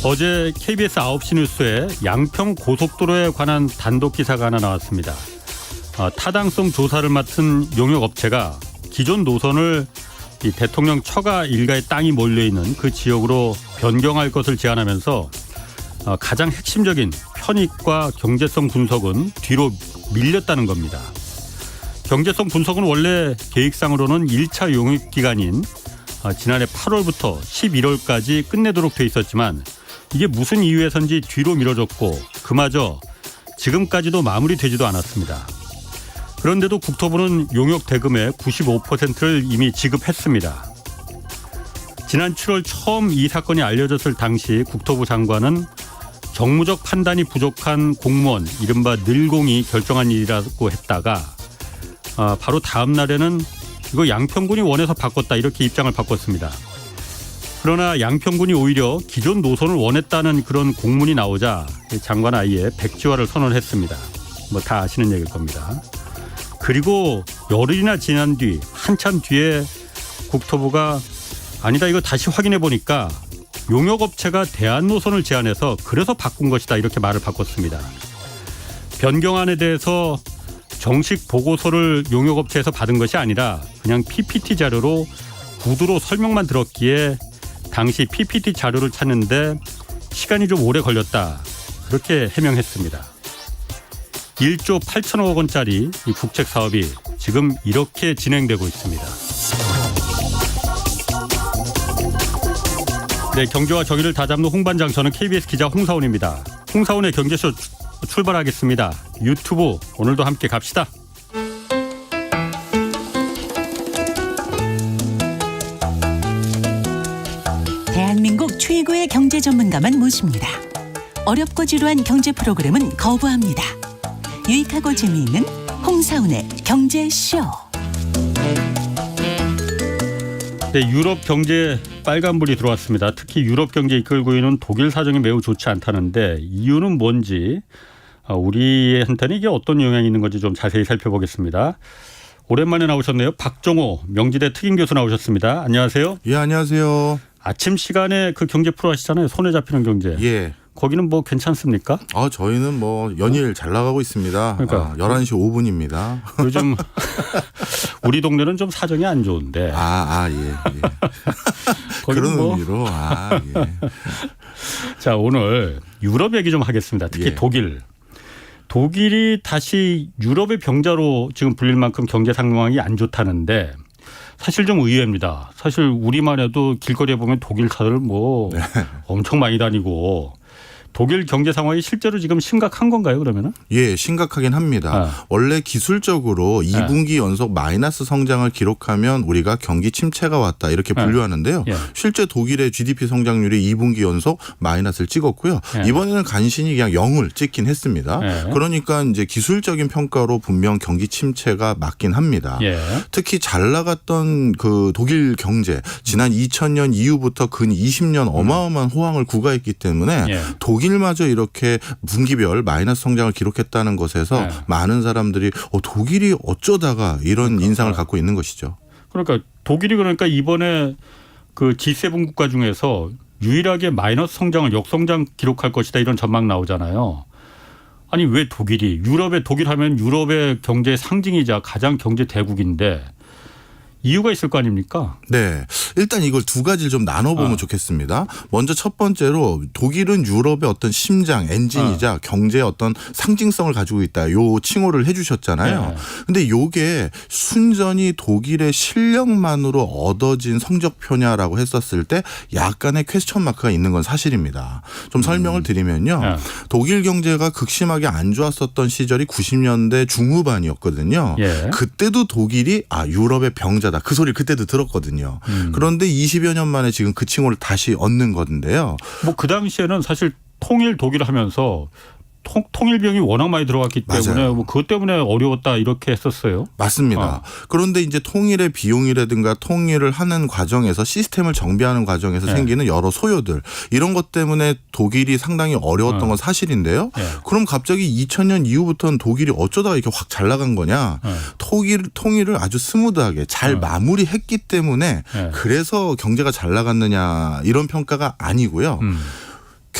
어제 KBS 9시 뉴스에 양평 고속도로에 관한 단독 기사가 하나 나왔습니다. 타당성 조사를 맡은 용역업체가 기존 노선을 이 대통령 처가 일가의 땅이 몰려있는 그 지역으로 변경할 것을 제안하면서 가장 핵심적인 편익과 경제성 분석은 뒤로 밀렸다는 겁니다. 경제성 분석은 원래 계획상으로는 1차 용역 기간인 지난해 8월부터 11월까지 끝내도록 돼 있었지만 이게 무슨 이유에선지 뒤로 미뤄졌고 그마저 지금까지도 마무리되지도 않았습니다. 그런데도 국토부는 용역 대금의 95%를 이미 지급했습니다. 지난 7월 처음 이 사건이 알려졌을 당시 국토부 장관은 정무적 판단이 부족한 공무원, 이른바 늘공이 결정한 일이라고 했다가 바로 다음 날에는 이거 양평군이 원해서 바꿨다 이렇게 입장을 바꿨습니다. 그러나 양평군이 오히려 기존 노선을 원했다는 그런 공문이 나오자 장관 아예 백지화를 선언했습니다. 뭐 다 아시는 얘기일 겁니다. 그리고 열흘이나 지난 뒤 한참 뒤에 국토부가 아니다 이거 다시 확인해 보니까 용역업체가 대안 노선을 제안해서 그래서 바꾼 것이다 이렇게 말을 바꿨습니다. 변경안에 대해서 정식 보고서를 용역업체에서 받은 것이 아니라 그냥 PPT 자료로 구두로 설명만 들었기에 당시 PPT 자료를 찾는데 시간이 좀 오래 걸렸다 그렇게 해명했습니다. 1조 8천억 원짜리 이 국책 사업이 지금 이렇게 진행되고 있습니다. 네, 경제와 정의를 다잡는 홍반장, 저는 KBS 기자 홍사훈입니다. 홍사훈의 경제쇼 출발하겠습니다. 유튜브 오늘도 함께 갑시다. 대한민국 최고의 경제 전문가만 모십니다. 어렵고 지루한 경제 프로그램은 거부합니다. 유익하고 재미있는 홍사훈의 경제쇼. 네, 유럽 경제 빨간불이 들어왔습니다. 특히 유럽 경제 이끌고 있는 독일 사정이 매우 좋지 않다는데 이유는 뭔지 우리한테는 이게 어떤 영향이 있는 건지 좀 자세히 살펴보겠습니다. 오랜만에 나오셨네요. 박정호 명지대 특임교수 나오셨습니다. 안녕하세요. 예, 안녕하세요. 아침 시간에 그 경제 프로 하시잖아요. 손에 잡히는 경제. 예. 거기는 뭐 괜찮습니까? 저희는 뭐 연일 잘 나가고 있습니다. 그러니까 11시 5분입니다. 요즘 우리 동네는 좀 사정이 안 좋은데. 예. 그런 뭐. 의미로. 예. 자, 오늘 유럽 얘기 좀 하겠습니다. 특히 예. 독일. 독일이 다시 유럽의 병자로 지금 불릴 만큼 경제 상황이 안 좋다는데 사실 좀 의외입니다. 사실 우리만 해도 길거리에 보면 독일 차들 뭐 엄청 많이 다니고 독일 경제 상황이 실제로 지금 심각한 건가요, 그러면은? 예, 심각하긴 합니다. 원래 기술적으로 2분기 연속 마이너스 성장을 기록하면 우리가 경기 침체가 왔다 이렇게 분류하는데요. 실제 독일의 GDP 성장률이 2분기 연속 마이너스를 찍었고요. 이번에는 간신히 그냥 0을 찍긴 했습니다. 그러니까 이제 기술적인 평가로 분명 경기 침체가 맞긴 합니다. 특히 잘 나갔던 그 독일 경제 지난 2000년 이후부터 근 20년 어마어마한 호황을 구가했기 때문에 독일마저 이렇게 분기별 마이너스 성장을 기록했다는 것에서 많은 사람들이 독일이 어쩌다가 이런 인상을 갖고 있는 것이죠. 그러니까 독일이 그러니까 이번에 그 G7 국가 중에서 유일하게 마이너스 성장을 역성장 기록할 것이다 이런 전망 나오잖아요. 아니 왜 독일이 유럽의 독일 하면 유럽의 경제 상징이자 가장 경제 대국인데 이유가 있을 거 아닙니까? 네. 일단 이걸 두 가지를 좀 나눠보면 좋겠습니다. 먼저 첫 번째로 독일은 유럽의 어떤 심장, 엔진이자 경제의 어떤 상징성을 가지고 있다. 요 칭호를 해 주셨잖아요. 근데 요게 순전히 독일의 실력만으로 얻어진 성적표냐라고 했었을 때 약간의 퀘스천 마크가 있는 건 사실입니다. 좀 설명을 드리면요. 독일 경제가 극심하게 안 좋았었던 시절이 90년대 중후반이었거든요. 그때도 독일이 유럽의 병자 그 소리 그때도 들었거든요. 그런데 20여 년 만에 지금 그 칭호를 다시 얻는 건데요. 뭐 그 당시에는 사실 통일 독일 하면서 통일비용이 워낙 많이 들어갔기 때문에 뭐 그것 때문에 어려웠다 이렇게 했었어요. 맞습니다. 그런데 이제 통일의 비용이라든가 통일을 하는 과정에서 시스템을 정비하는 과정에서 생기는 여러 소요들 이런 것 때문에 독일이 상당히 어려웠던 건 사실인데요. 그럼 갑자기 2000년 이후부터는 독일이 어쩌다가 이렇게 확 잘 나간 거냐. 통일을 아주 스무드하게 잘 마무리했기 때문에 그래서 경제가 잘 나갔느냐 이런 평가가 아니고요.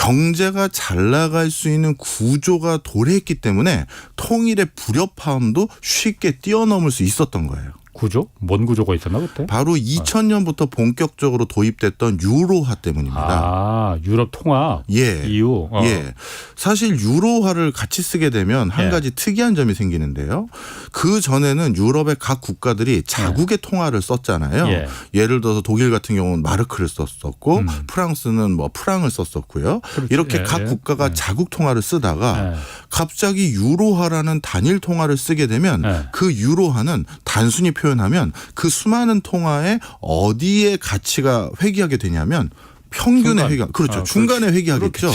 경제가 잘 나갈 수 있는 구조가 도래했기 때문에 통일의 불협화음도 쉽게 뛰어넘을 수 있었던 거예요. 구조? 뭔 구조가 있었나 그때? 바로 2000년부터 본격적으로 도입됐던 유로화 때문입니다. 아, 유럽 통합 예. 이후. 예. 사실 유로화를 같이 쓰게 되면 한 예. 가지 특이한 점이 생기는데요. 그 전에는 유럽의 각 국가들이 자국의 통화를 썼잖아요. 예. 예를 들어서 독일 같은 경우는 마르크를 썼었고 프랑스는 뭐 프랑을 썼었고요. 그렇죠. 이렇게 예, 각 예. 국가가 자국 통화를 쓰다가 예. 갑자기 유로화라는 단일 통화를 쓰게 되면 예. 그 유로화는 단순히 표현하면 그 수많은 통화에 어디에 가치가 회귀하게 되냐면 평균의 중간. 회귀, 그렇죠. 아, 중간에 회귀하겠죠.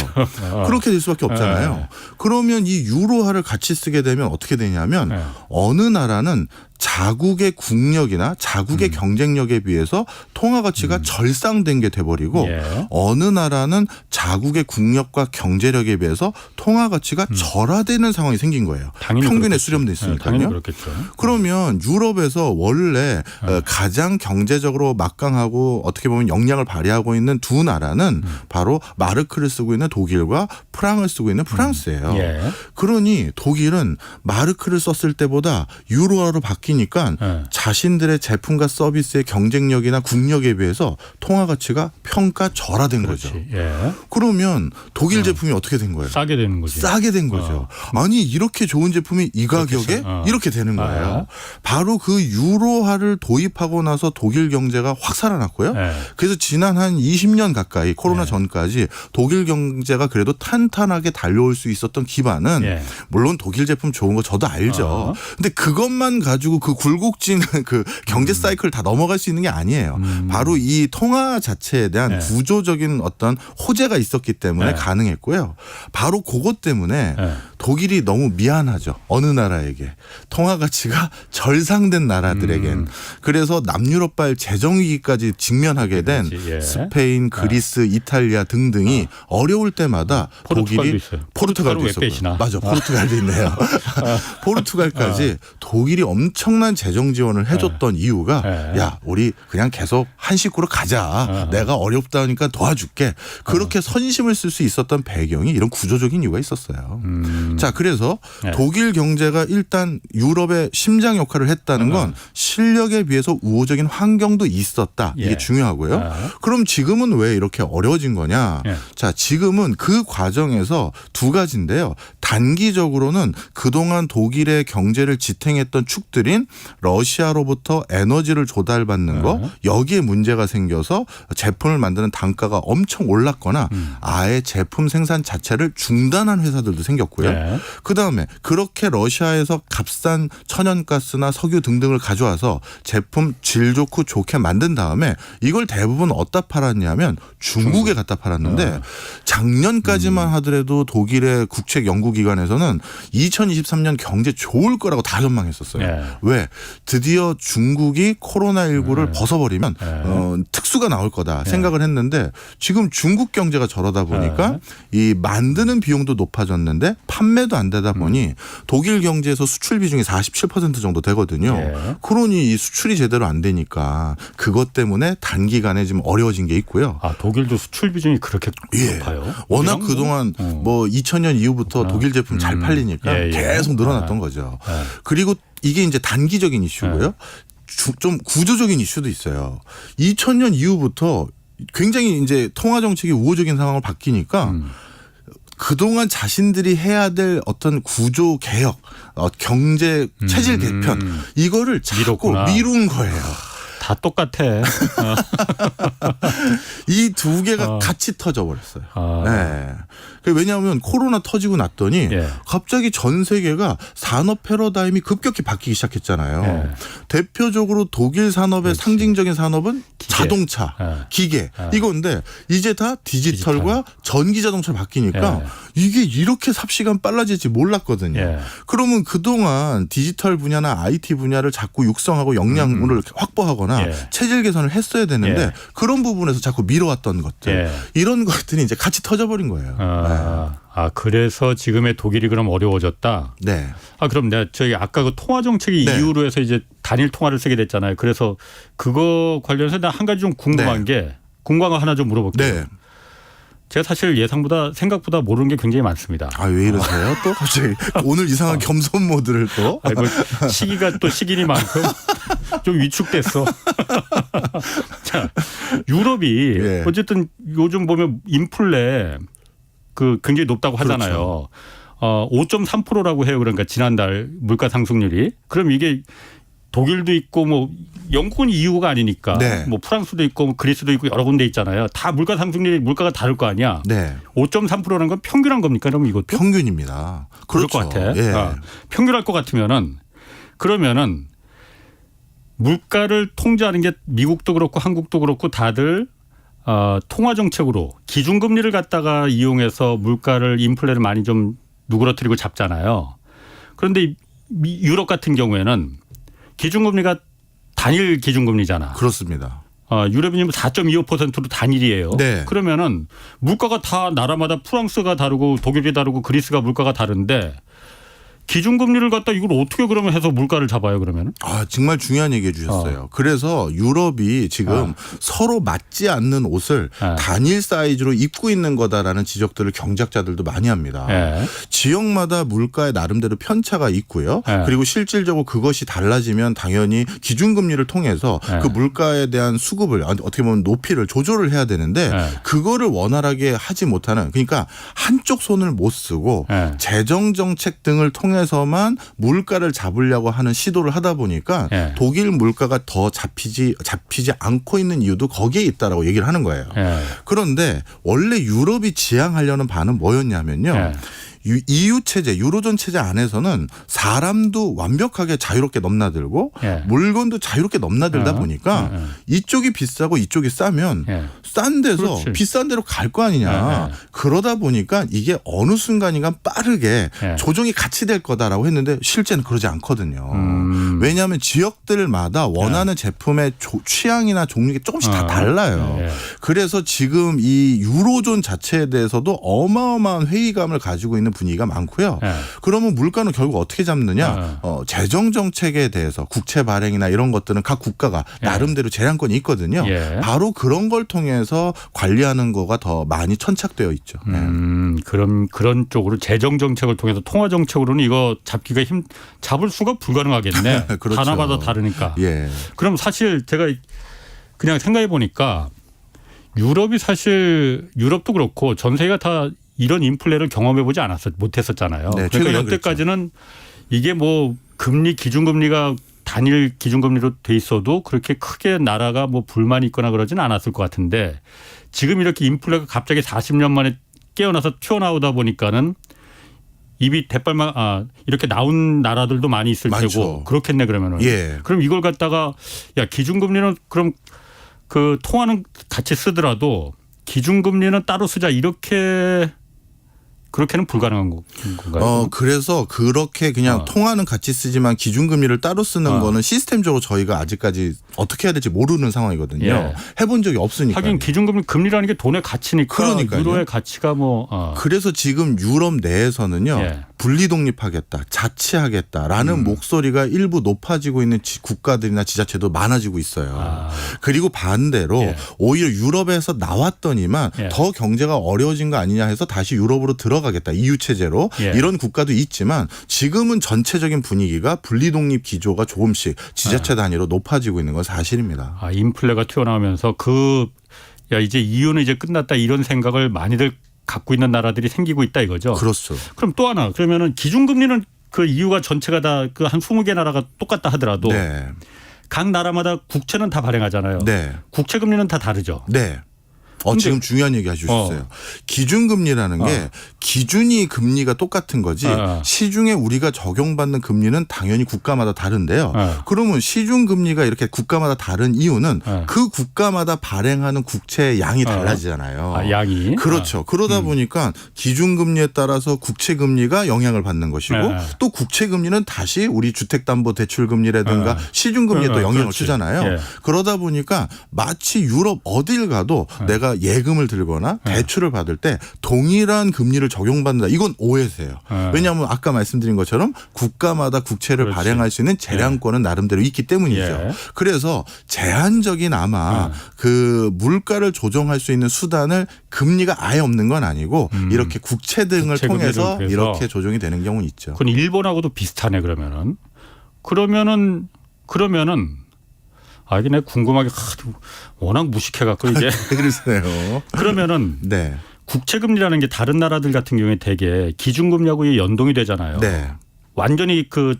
그렇게 될 수밖에 없잖아요. 네. 그러면 이 유로화를 같이 쓰게 되면 어떻게 되냐면 네. 어느 나라는 자국의 국력이나 자국의 경쟁력에 비해서 통화 가치가 절상된 게 돼버리고 예. 어느 나라는 자국의 국력과 경제력에 비해서 통화 가치가 절하되는 상황이 생긴 거예요. 당연히 평균에 그렇겠죠. 수렴돼 네, 있으니까요. 당연히 그렇겠죠. 그러면 유럽에서 원래 가장 경제적으로 막강하고 어떻게 보면 역량을 발휘하고 있는 두 나라는 바로 마르크를 쓰고 있는 독일과 프랑을 쓰고 있는 프랑스예요. 예. 그러니 독일은 마르크를 썼을 때보다 유로화로 바뀌니까 예. 자신들의 제품과 서비스의 경쟁력이나 국력에 비해서 통화 가치가 평가절하된 그렇지. 거죠. 예. 그러면 독일 제품이 어떻게 된 거예요? 싸게 되는 거지. 싸게 된 거죠. 아니 이렇게 좋은 제품이 이 가격에 그렇겠죠. 이렇게 되는 거예요. 바로 그 유로화를 도입하고 나서 독일 경제가 확 살아났고요. 예. 그래서 지난 한 20년 가까이 코로나 전까지 독일 경제가 그래도 탄탄하게 달려올 수 있었던 기반은 예. 물론 독일 제품 좋은 거 저도 알죠. 근데 그것만 가지고 그 굴곡진 그 경제 사이클 다 넘어갈 수 있는 게 아니에요. 바로 이 통화 자체에 대한 예. 구조적인 어떤 호재가 있었기 때문에 예. 가능했고요. 바로 그것 때문에 예. 독일이 너무 미안하죠. 어느 나라에게. 통화 가치가 절상된 나라들에겐. 그래서 남유럽발 재정위기까지 직면하게 된 그렇지. 예. 스페인, 그리스, 이탈리아 등등이 어려울 때마다 포르투갈도 독일이 있어요. 포르투갈도 포르투갈은 왜 있었고요. 빼시나? 맞아. 포르투갈도 있네요. 포르투갈까지 독일이 엄청난 재정 지원을 해줬던 이유가 예. 야 우리 그냥 계속 한 식구로 가자. 내가 어렵다니까 도와줄게. 그렇게 선심을 쓸 수 있었던 배경이 이런 구조적인 이유가 있었어요. 자 그래서 예. 독일 경제가 일단 유럽의 심장 역할을 했다는 건 실력에 비해서 우호적인 환경도 있었다. 이게 예. 중요하고요. 그럼 지금은 왜 이렇게 어려워진 거냐. 예. 자 지금은 그 과정에서 두 가지인데요. 단기적으로는 그동안 독일의 경제를 지탱했던 축들인 러시아로부터 에너지를 조달받는 거 여기에 문제가 생겨서 제품을 만드는 단가가 엄청 올랐거나 아예 제품 생산 자체를 중단한 회사들도 생겼고요. 네. 그다음에 그렇게 러시아에서 값싼 천연가스나 석유 등등을 가져와서 제품 질 좋고 좋게 만든 다음에 이걸 대부분 어디다 팔았냐면 중국에 갖다 팔았는데 작년까지만 하더라도 독일의 국책 연구기관에서는 2023년 경제 좋을 거라고 다 전망했었어요. 네. 왜? 드디어 중국이 코로나19를 벗어버리면 특수가 나올 거다 생각을 했는데 지금 중국 경제가 저러다 보니까 이 만드는 비용도 높아졌는데 판매도 안 되다 보니 독일 경제에서 수출 비중이 47% 정도 되거든요. 예. 그러니 이 수출이 제대로 안 되니까 그것 때문에 단기간에 지금 어려워진 게 있고요. 아 독일도 수출 비중이 그렇게 예. 높아요? 워낙 우리랑 그동안 뭐 2000년 이후부터 독일 제품 잘 팔리니까 예, 예. 계속 늘어났던 거죠. 그리고 이게 이제 단기적인 이슈고요. 좀 구조적인 이슈도 있어요. 2000년 이후부터 굉장히 이제 통화 정책이 우호적인 상황을 바뀌니까 그동안 자신들이 해야 될 어떤 구조 개혁, 경제 체질 개편 이거를 자꾸 미뤘구나. 미룬 거예요. 다 똑같아. 이 두 개가 같이 터져버렸어요. 아. 네. 왜냐하면 코로나 터지고 났더니 예. 갑자기 전 세계가 산업 패러다임이 급격히 바뀌기 시작했잖아요. 예. 대표적으로 독일 산업의 상징적인 산업은 자동차, 예. 기계 이건데 이제 다 디지털과 전기 자동차로 바뀌니까 예. 이게 이렇게 삽시간 빨라질지 몰랐거든요. 예. 그러면 그동안 디지털 분야나 IT 분야를 자꾸 육성하고 역량을 확보하거나 예. 체질 개선을 했어야 되는데 예. 그런 부분에서 자꾸 미뤄왔던 것들 예. 이런 것들이 이제 같이 터져버린 거예요. 아 그래서 지금의 독일이 그럼 어려워졌다. 네. 아 그럼 내가 저희 아까 그 통화 정책이 네. 이유로 해서 이제 단일 통화를 쓰게 됐잖아요. 그래서 그거 관련해서 나 한 가지 좀 궁금한 게 궁금한 거 하나 좀 물어볼게요. 네. 제가 사실 생각보다 모르는 게 굉장히 많습니다. 아, 왜 이러세요? 또 갑자기 오늘 이상한 겸손 모드를 또. 아이고, 시기가 또 시기니만큼 좀 위축됐어. 자, 유럽이 예. 어쨌든 요즘 보면 인플레 굉장히 높다고 하잖아요. 그렇죠. 5.3%라고 해요. 그러니까 지난달 물가 상승률이. 그럼 이게 독일도 있고 뭐 영국은 EU가 아니니까 네. 뭐 프랑스도 있고 뭐 그리스도 있고 여러 군데 있잖아요. 다 물가 상승률이 물가가 다를 거 아니야. 네. 5.3%라는 건 평균한 겁니까? 그럼 이것도? 평균입니다. 그럴 그렇죠. 것 같아. 예. 평균할 것 같으면은 그러면은 물가를 통제하는 게 미국도 그렇고 한국도 그렇고 다들 통화 정책으로 기준금리를 갖다가 이용해서 물가를 인플레를 많이 좀 누그러뜨리고 잡잖아요. 그런데 유럽 같은 경우에는 기준금리가 단일 기준금리잖아. 그렇습니다. 유럽이 4.25%로 단일이에요. 네. 그러면은 물가가 다 나라마다 프랑스가 다르고 독일이 다르고 그리스가 물가가 다른데 기준금리를 갖다 이걸 어떻게 그러면 해서 물가를 잡아요 그러면? 아, 정말 중요한 얘기해 주셨어요. 그래서 유럽이 지금 서로 맞지 않는 옷을 단일 사이즈로 입고 있는 거다라는 지적들을 경제학자들도 많이 합니다. 지역마다 물가에 나름대로 편차가 있고요. 그리고 실질적으로 그것이 달라지면 당연히 기준금리를 통해서 그 물가에 대한 수급을 어떻게 보면 높이를 조절을 해야 되는데 그거를 원활하게 하지 못하는, 그러니까 한쪽 손을 못 쓰고 재정정책 등을 통해서만 물가를 잡으려고 하는 시도를 하다 보니까 독일 물가가 더 잡히지 않고 있는 이유도 거기에 있다라고 얘기를 하는 거예요. 그런데 원래 유럽이 지향하려는 바는 뭐였냐면요. EU 체제, 유로존 체제 안에서는 사람도 완벽하게 자유롭게 넘나들고 물건도 자유롭게 넘나들다 보니까 이쪽이 비싸고 이쪽이 싸면 싼 데서 그렇지. 비싼 데로 갈 거 아니냐. 그러다 보니까 이게 어느 순간인가 빠르게 조정이 같이 될 거다라고 했는데 실제는 그러지 않거든요. 왜냐하면 지역들마다 원하는 제품의 취향이나 종류가 조금씩 다 달라요. 그래서 지금 이 유로존 자체에 대해서도 어마어마한 회의감을 가지고 있는 분위기가 많고요. 그러면 물가는 결국 어떻게 잡느냐? 재정 정책에 대해서 국채 발행이나 이런 것들은 각 국가가 나름대로 재량권이 있거든요. 바로 그런 걸 통해서 관리하는 거가 더 많이 천착되어 있죠. 그런 쪽으로 재정 정책을 통해서 통화 정책으로는 이거 잡을 수가 불가능하겠네. 그렇죠. 하나마다 다르니까. 그럼 사실 제가 그냥 생각해 보니까 유럽도 그렇고 전 세계가 다 이런 인플레를 경험해보지 못했었잖아요. 그러니까 여태까지는 이게 뭐 기준금리가 단일 기준금리로 돼 있어도 그렇게 크게 나라가 뭐 불만이 있거나 그러지는 않았을 것 같은데 지금 이렇게 인플레가 갑자기 40년 만에 깨어나서 튀어나오다 보니까는 입이 이렇게 나온 나라들도 많이 있을 많죠. 테고 그렇겠네 그러면은. 그럼 이걸 갖다가 기준금리는 그럼 그 통화는 같이 쓰더라도 기준금리는 따로 쓰자 그렇게는 불가능한 건가요? 그래서 그렇게 그냥 통화는 같이 쓰지만 기준금리를 따로 쓰는 거는 시스템적으로 저희가 아직까지 어떻게 해야 될지 모르는 상황이거든요. 해본 적이 없으니까. 하긴 금리라는 게 돈의 가치니까. 그러니까요. 유로의 가치가 그래서 지금 유럽 내에서는요. 분리 독립하겠다, 자치하겠다라는 목소리가 일부 높아지고 있는 국가들이나 지자체도 많아지고 있어요. 그리고 반대로 오히려 유럽에서 나왔더니만 더 경제가 어려워진 거 아니냐 해서 다시 유럽으로 들어가겠다, EU 체제로 이런 국가도 있지만 지금은 전체적인 분위기가 분리 독립 기조가 조금씩 지자체 단위로 높아지고 있는 건 사실입니다. 인플레가 튀어나오면서 이제 EU는 이제 끝났다 이런 생각을 많이들 갖고 있는 나라들이 생기고 있다 이거죠. 그렇죠. 그럼 또 하나 그러면은 기준금리는 그 EU가 전체가 다 한 20개 나라가 똑같다 하더라도 각 나라마다 국채는 다 발행하잖아요. 국채 금리는 다 다르죠. 지금 중요한 얘기 하셨어요. 기준금리라는 게 기준이 금리가 똑같은 거지 시중에 우리가 적용받는 금리는 당연히 국가마다 다른데요. 그러면 시중금리가 이렇게 국가마다 다른 이유는 그 국가마다 발행하는 국채의 양이 달라지잖아요. 양이. 그렇죠. 그러다 보니까 기준금리에 따라서 국채금리가 영향을 받는 것이고 또 국채금리는 다시 우리 주택담보대출금리라든가 시중금리에 또 영향을 주잖아요. 그러다 보니까 마치 유럽 어딜 가도 내가 우리가 예금을 들거나 대출을 받을 때 동일한 금리를 적용받는다. 이건 오해세요. 왜냐하면 아까 말씀드린 것처럼 국가마다 국채를 그렇지. 발행할 수 있는 재량권은 나름대로 있기 때문이죠. 예. 그래서 제한적인 아마 그 물가를 조정할 수 있는 수단을 금리가 아예 없는 건 아니고 이렇게 국채 등을 국채 통해서 금리를 이렇게 조정이 되는 경우는 있죠. 그건 일본하고도 비슷하네 그러면은 이게 내가 궁금하게 워낙 무식해갖고 이게 그러세요. 그러면은 네. 국채금리라는 게 다른 나라들 같은 경우에 되게 기준금리하고 연동이 되잖아요. 네. 완전히 그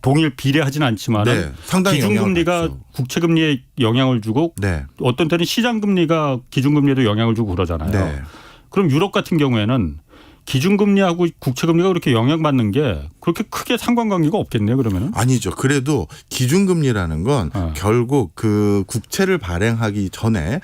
동일 비례하진 않지만 네. 상당히 기준금리가 영향을 받죠. 국채금리에 영향을 주고 네. 어떤 때는 시장금리가 기준금리에도 영향을 주고 그러잖아요. 네. 그럼 유럽 같은 경우에는 기준금리하고 국채금리가 그렇게 영향받는 게 그렇게 크게 상관관계가 없겠네요. 그러면은. 아니죠. 그래도 기준금리라는 건 결국 그 국채를 발행하기 전에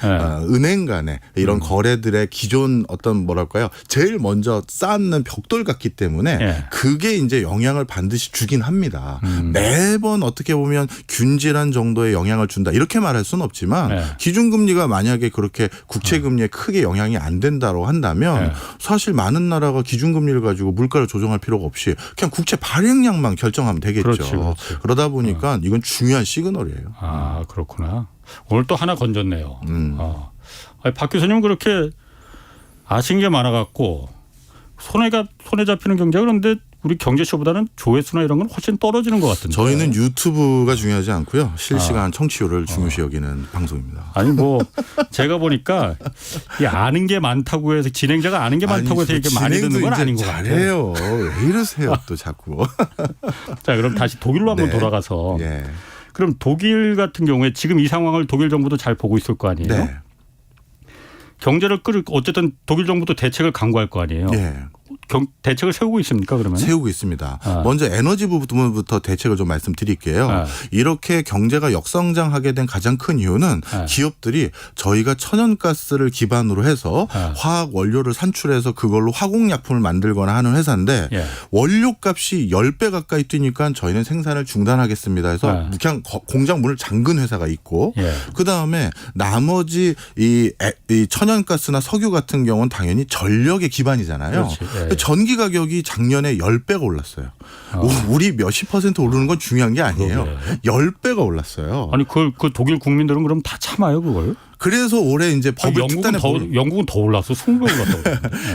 은행 간에 이런 거래들의 기존 어떤 뭐랄까요. 제일 먼저 쌓는 벽돌 같기 때문에 그게 이제 영향을 반드시 주긴 합니다. 매번 어떻게 보면 균질한 정도의 영향을 준다. 이렇게 말할 수는 없지만 기준금리가 만약에 그렇게 국채금리에 크게 영향이 안 된다고 한다면 사실 많은 나라가 기준금리를 가지고 물가를 조정할 필요가 없이 그냥 국채 발행량만 결정하면 되겠죠. 그렇지. 그러다 보니까 이건 중요한 시그널이에요. 아 그렇구나. 오늘 또 하나 건졌네요. 아니, 박 교수님 그렇게 아신 게 많아갖고 손에 잡히는 경제가 그런데 우리 경제쇼보다는 조회수나 이런 건 훨씬 떨어지는 것 같은데. 저희는 유튜브가 중요하지 않고요. 실시간 청취율을 중요시 여기는 방송입니다. 아니 뭐 제가 보니까 이 아는 게 많다고 해서 진행자가 아는 게 많다고 해서 이렇게 많이 듣는 건 아닌 것 같아요. 잘해요. 왜 이러세요 또 자꾸. 자 그럼 다시 독일로 한번 네. 돌아가서 예. 그럼 독일 같은 경우에 지금 이 상황을 독일 정부도 잘 보고 있을 거 아니에요. 네. 경제를 어쨌든 독일 정부도 대책을 강구할 거 아니에요. 예. 대책을 세우고 있습니까 그러면? 세우고 있습니다. 먼저 에너지 부분부터 대책을 좀 말씀드릴게요. 이렇게 경제가 역성장하게 된 가장 큰 이유는 기업들이 저희가 천연가스를 기반으로 해서 화학 원료를 산출해서 그걸로 화공약품을 만들거나 하는 회사인데 원료값이 10배 가까이 뛰니까 저희는 생산을 중단하겠습니다 해서 그냥 공장 문을 잠근 회사가 있고 그다음에 나머지 이 천연가스나 석유 같은 경우는 당연히 전력의 기반이잖아요. 전기 가격이 작년에 10배가 올랐어요. 우리 몇십 % 오르는 건 중요한 게 아니에요. 그러게. 10배가 올랐어요. 아니 그 독일 국민들은 그럼 다 참아요 그걸? 그래서 올해 이제 법을 특단의 영국은 더 올랐어. 20배 올랐다고.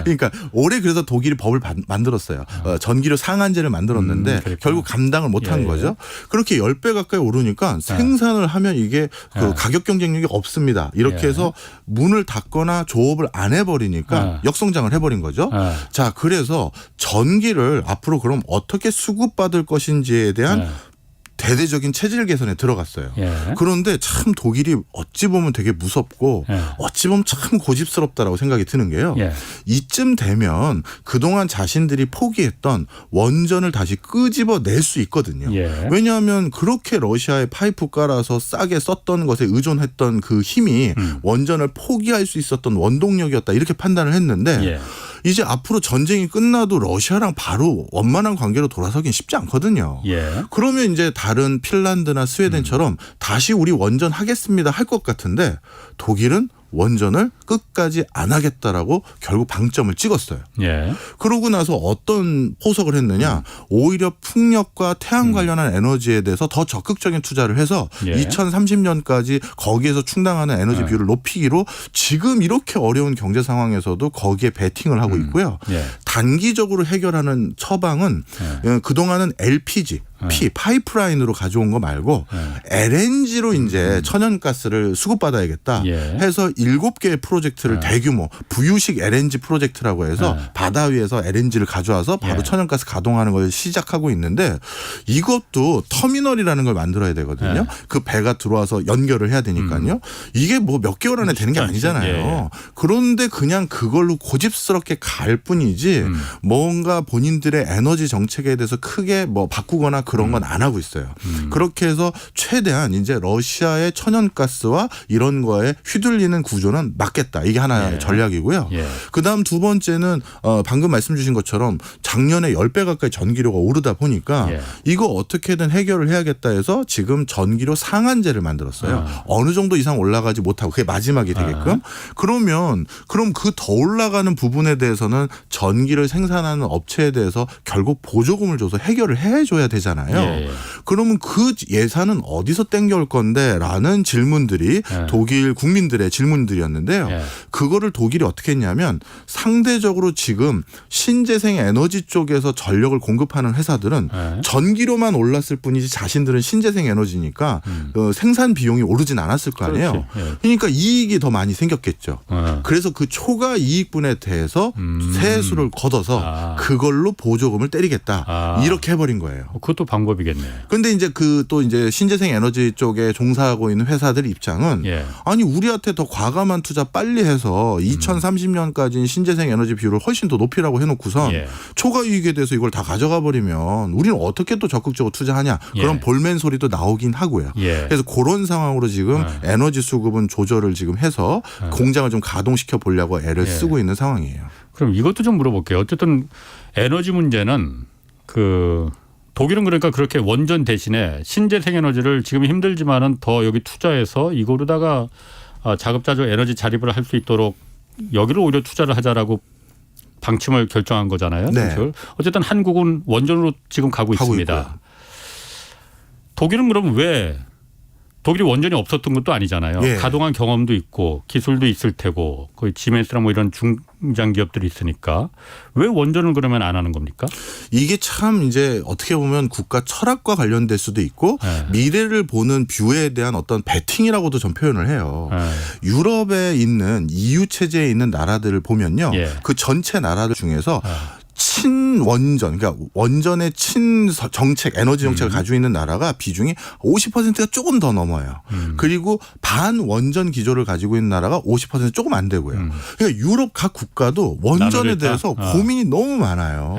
그러니까 올해 그래서 독일이 법을 만들었어요. 전기료 상한제를 만들었는데 결국 감당을 못한 거죠. 그렇게 10배 가까이 오르니까 생산을 하면 이게 그 가격 경쟁력이 없습니다. 이렇게 해서 문을 닫거나 조업을 안 해버리니까 역성장을 해버린 거죠. 자 그래서 전기를 앞으로 그럼 어떻게 수급받을 것인지에 대한 대대적인 체질 개선에 들어갔어요. 그런데 참 독일이 어찌 보면 되게 무섭고 어찌 보면 참 고집스럽다라고 생각이 드는 게요. 이쯤 되면 그동안 자신들이 포기했던 원전을 다시 끄집어낼 수 있거든요. 왜냐하면 그렇게 러시아에 파이프 깔아서 싸게 썼던 것에 의존했던 그 힘이 원전을 포기할 수 있었던 원동력이었다 이렇게 판단을 했는데 이제 앞으로 전쟁이 끝나도 러시아랑 바로 원만한 관계로 돌아서긴 쉽지 않거든요. 그러면 이제 다른 핀란드나 스웨덴처럼 다시 우리 원전 하겠습니다 할 것 같은데 독일은 원전을 끝까지 안 하겠다라고 결국 방점을 찍었어요. 그러고 나서 어떤 포석을 했느냐. 오히려 풍력과 태양 관련한 에너지에 대해서 더 적극적인 투자를 해서 2030년까지 거기에서 충당하는 에너지 비율을 높이기로 지금 이렇게 어려운 경제 상황에서도 거기에 베팅을 하고 있고요. 단기적으로 해결하는 처방은 그동안은 LPG 파이프라인으로 가져온 거 말고 LNG로 이제 천연가스를 수급받아야겠다 해서 7개의 프로젝트를 대규모 부유식 LNG 프로젝트라고 해서 바다 위에서 LNG를 가져와서 바로 천연가스 가동하는 걸 시작하고 있는데 이것도 터미널이라는 걸 만들어야 되거든요. 그 배가 들어와서 연결을 해야 되니까요. 이게 뭐 몇 개월 안에 되는 게 아니잖아요. 그런데 그냥 그걸로 고집스럽게 갈 뿐이지 뭔가 본인들의 에너지 정책에 대해서 크게 뭐 바꾸거나 그런 건 안 하고 있어요. 그렇게 해서 최대한 이제 러시아의 천연가스와 이런 거에 휘둘리는 구조는 막겠다. 이게 하나의 전략이고요. 그다음 두 번째는 방금 말씀 주신 것처럼 작년에 10배 가까이 전기료가 오르다 보니까 이거 어떻게든 해결을 해야겠다 해서 지금 전기료 상한제를 만들었어요. 어느 정도 이상 올라가지 못하고 그게 마지막이 되게끔. 그럼 그 더 올라가는 부분에 대해서는 전기를 생산하는 업체에 대해서 결국 보조금을 줘서 해결을 해줘야 되잖아요. 그러면 그 예산은 어디서 땡겨올 건데 라는 질문들이 독일 국민들의 질문들이었는데요. 그거를 독일이 어떻게 했냐면 상대적으로 지금 신재생 에너지 쪽에서 전력을 공급하는 회사들은 전기료만 올랐을 뿐이지 자신들은 신재생 에너지니까 생산 비용이 오르진 않았을 거 아니에요. 그러니까 이익이 더 많이 생겼겠죠. 그래서 그 초과 이익분에 대해서 세수를 걷어서 그걸로 보조금을 때리겠다. 이렇게 해버린 거예요. 그것도 방법이겠네. 그런데 이제 그 또 이제 신재생 에너지 쪽에 종사하고 있는 회사들 입장은 아니 우리한테 더 과감한 투자 빨리 해서 2030년까지는 신재생 에너지 비율을 훨씬 더 높이라고 해놓고선 초과 이익에 대해서 이걸 다 가져가 버리면 우리는 어떻게 또 적극적으로 투자하냐 그런 볼멘 소리도 나오긴 하고요. 그래서 그런 상황으로 지금 에너지 수급은 조절을 지금 해서 공장을 좀 가동시켜 보려고 애를 쓰고 있는 상황이에요. 그럼 이것도 좀 물어볼게요. 어쨌든 에너지 문제는 독일은 그러니까 그렇게 원전 대신에 신재생 에너지를 지금 힘들지만은 더 여기 투자해서 이거로다가 자급자족 에너지 자립을 할 수 있도록 여기를 오히려 투자를 하자라고 방침을 결정한 거잖아요. 어쨌든 한국은 원전으로 지금 가고 있습니다. 있고요. 독일은 그럼 왜 독일이 원전이 없었던 것도 아니잖아요. 가동한 경험도 있고 기술도 있을 테고 거의 지멘스랑 뭐 이런 중장 기업들이 있으니까 왜 원전을 그러면 안 하는 겁니까? 이게 참 이제 어떻게 보면 국가 철학과 관련될 수도 있고 미래를 보는 뷰에 대한 어떤 베팅이라고도 전 표현을 해요. 유럽에 있는 EU 체제에 있는 나라들을 보면요. 그 전체 나라들 중에서 친원전, 그러니까 원전의 친정책, 에너지 정책을 가지고 있는 나라가 비중이 50%가 조금 더 넘어요. 그리고 반원전 기조를 가지고 있는 나라가 50% 조금 안 되고요. 그러니까 유럽 각 국가도 원전에 대해서 고민이 너무 많아요.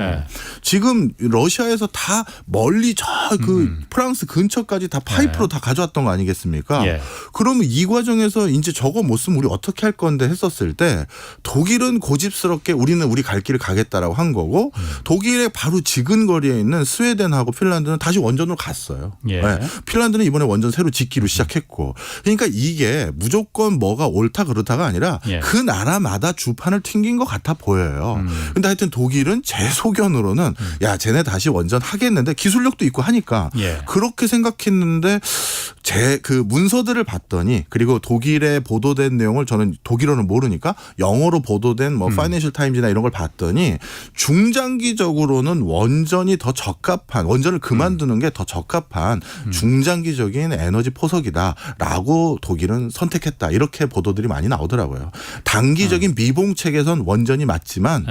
지금 러시아에서 다 멀리 저 그 프랑스 근처까지 다 파이프로 다 가져왔던 거 아니겠습니까? 그러면 이 과정에서 이제 저거 못 쓰면 우리 어떻게 할 건데 했었을 때 독일은 고집스럽게 우리는 우리 갈 길을 가겠다라고 한 거고 독일의 바로 지근거리에 있는 스웨덴하고 핀란드는 다시 원전으로 갔어요. 핀란드는 이번에 원전 새로 짓기로 시작했고 그러니까 이게 무조건 뭐가 옳다 그렇다가 아니라 그 나라마다 주판을 튕긴 것 같아 보여요. 근데 하여튼 독일은 제 소견으로는 야 쟤네 다시 원전 하겠는데 기술력도 있고 하니까 그렇게 생각했는데 제 그 문서들을 봤더니 그리고 독일에 보도된 내용을 저는 독일어는 모르니까 영어로 보도된 뭐 파이낸셜 타임즈나 이런 걸 봤더니 중장기적으로는 원전이 더 적합한 원전을 그만두는 게 더 적합한 중장기적인 에너지 포석이다라고 독일은 선택했다 이렇게 보도들이 많이 나오더라고요. 단기적인 미봉책에선 원전이 맞지만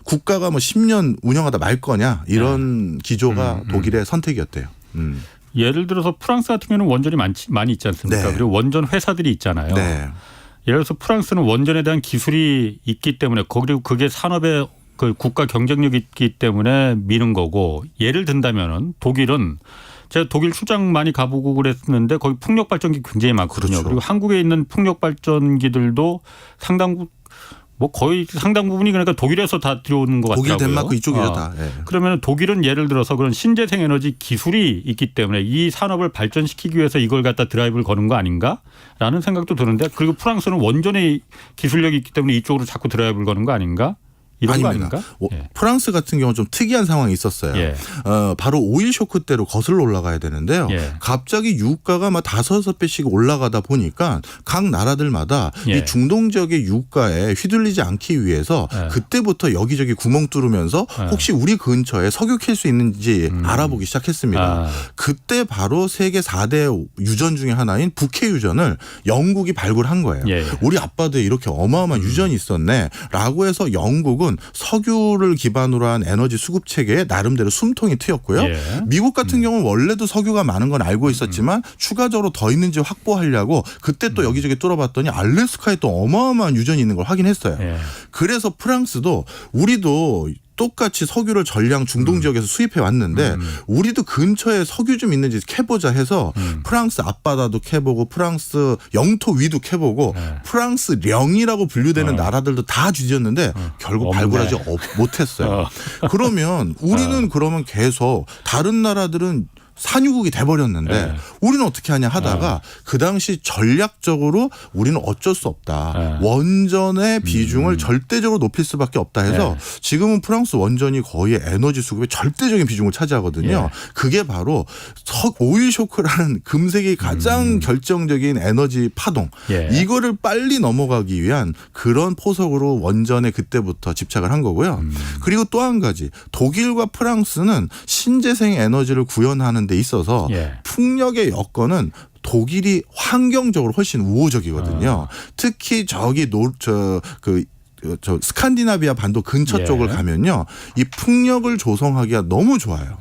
국가가 뭐 10년 운영하다 말 거냐 이런 기조가 독일의 선택이었대요. 예를 들어서 프랑스 같은 경우는 원전이 많이 있지 않습니까? 그리고 원전 회사들이 있잖아요. 예를 들어서 프랑스는 원전에 대한 기술이 있기 때문에 그리고 그게 산업의 그 국가 경쟁력이 있기 때문에 미는 거고 예를 든다면은 독일은 제가 독일 출장 많이 가보고 그랬는데 거기 풍력 발전기 굉장히 많거든요. 그리고 한국에 있는 풍력 발전기들도 거의 상당 부분이 그러니까 독일에서 다 들어오는 것 같더라고요. 독일, 덴마크 이쪽이죠 다. 그러면 독일은 예를 들어서 그런 신재생 에너지 기술이 있기 때문에 이 산업을 발전시키기 위해서 이걸 갖다 드라이브를 거는 거 아닌가라는 생각도 드는데 그리고 프랑스는 원전의 기술력이 있기 때문에 이쪽으로 자꾸 드라이브를 거는 거 아닌가? 이런 아닙니다. 거 아닌가? 프랑스 같은 경우는 좀 특이한 상황이 있었어요. 바로 오일 쇼크 때로 거슬러 올라가야 되는데요. 갑자기 유가가 막 5-6배씩 올라가다 보니까 각 나라들마다 이 중동 지역의 유가에 휘둘리지 않기 위해서 그때부터 여기저기 구멍 뚫으면서 혹시 우리 근처에 석유 캘 수 있는지 알아보기 시작했습니다. 그때 바로 세계 4대 유전 중에 하나인 북해 유전을 영국이 발굴한 거예요. 우리 앞바다에 이렇게 어마어마한 유전이 있었네 라고 해서 영국은 석유를 기반으로 한 에너지 수급 체계에 나름대로 숨통이 트였고요. 미국 같은 경우는 원래도 석유가 많은 건 알고 있었지만 추가적으로 더 있는지 확보하려고 그때 또 여기저기 뚫어봤더니 알래스카에 또 어마어마한 유전이 있는 걸 확인했어요. 그래서 프랑스도 우리도 똑같이 석유를 전량 중동 지역에서 수입해 왔는데 우리도 근처에 석유 좀 있는지 캐보자 해서 프랑스 앞바다도 캐보고 프랑스 영토 위도 캐보고 프랑스령이라고 분류되는 나라들도 다 뒤졌는데 결국 없네. 발굴하지 못했어요. 그러면 우리는 그러면 계속 다른 나라들은 산유국이 돼버렸는데 우리는 어떻게 하냐 하다가 그 당시 전략적으로 우리는 어쩔 수 없다. 원전의 비중을 절대적으로 높일 수밖에 없다 해서 지금은 프랑스 원전이 거의 에너지 수급의 절대적인 비중을 차지하거든요. 그게 바로 오일 쇼크라는 금세기 가장 결정적인 에너지 파동. 이거를 빨리 넘어가기 위한 그런 포석으로 원전에 그때부터 집착을 한 거고요. 그리고 또 한 가지 독일과 프랑스는 신재생 에너지를 구현하는 데 있어서 풍력의 여건은 독일이 환경적으로 훨씬 우호적이거든요. 특히 저기 스칸디나비아 반도 근처 쪽을 가면요. 이 풍력을 조성하기가 너무 좋아요.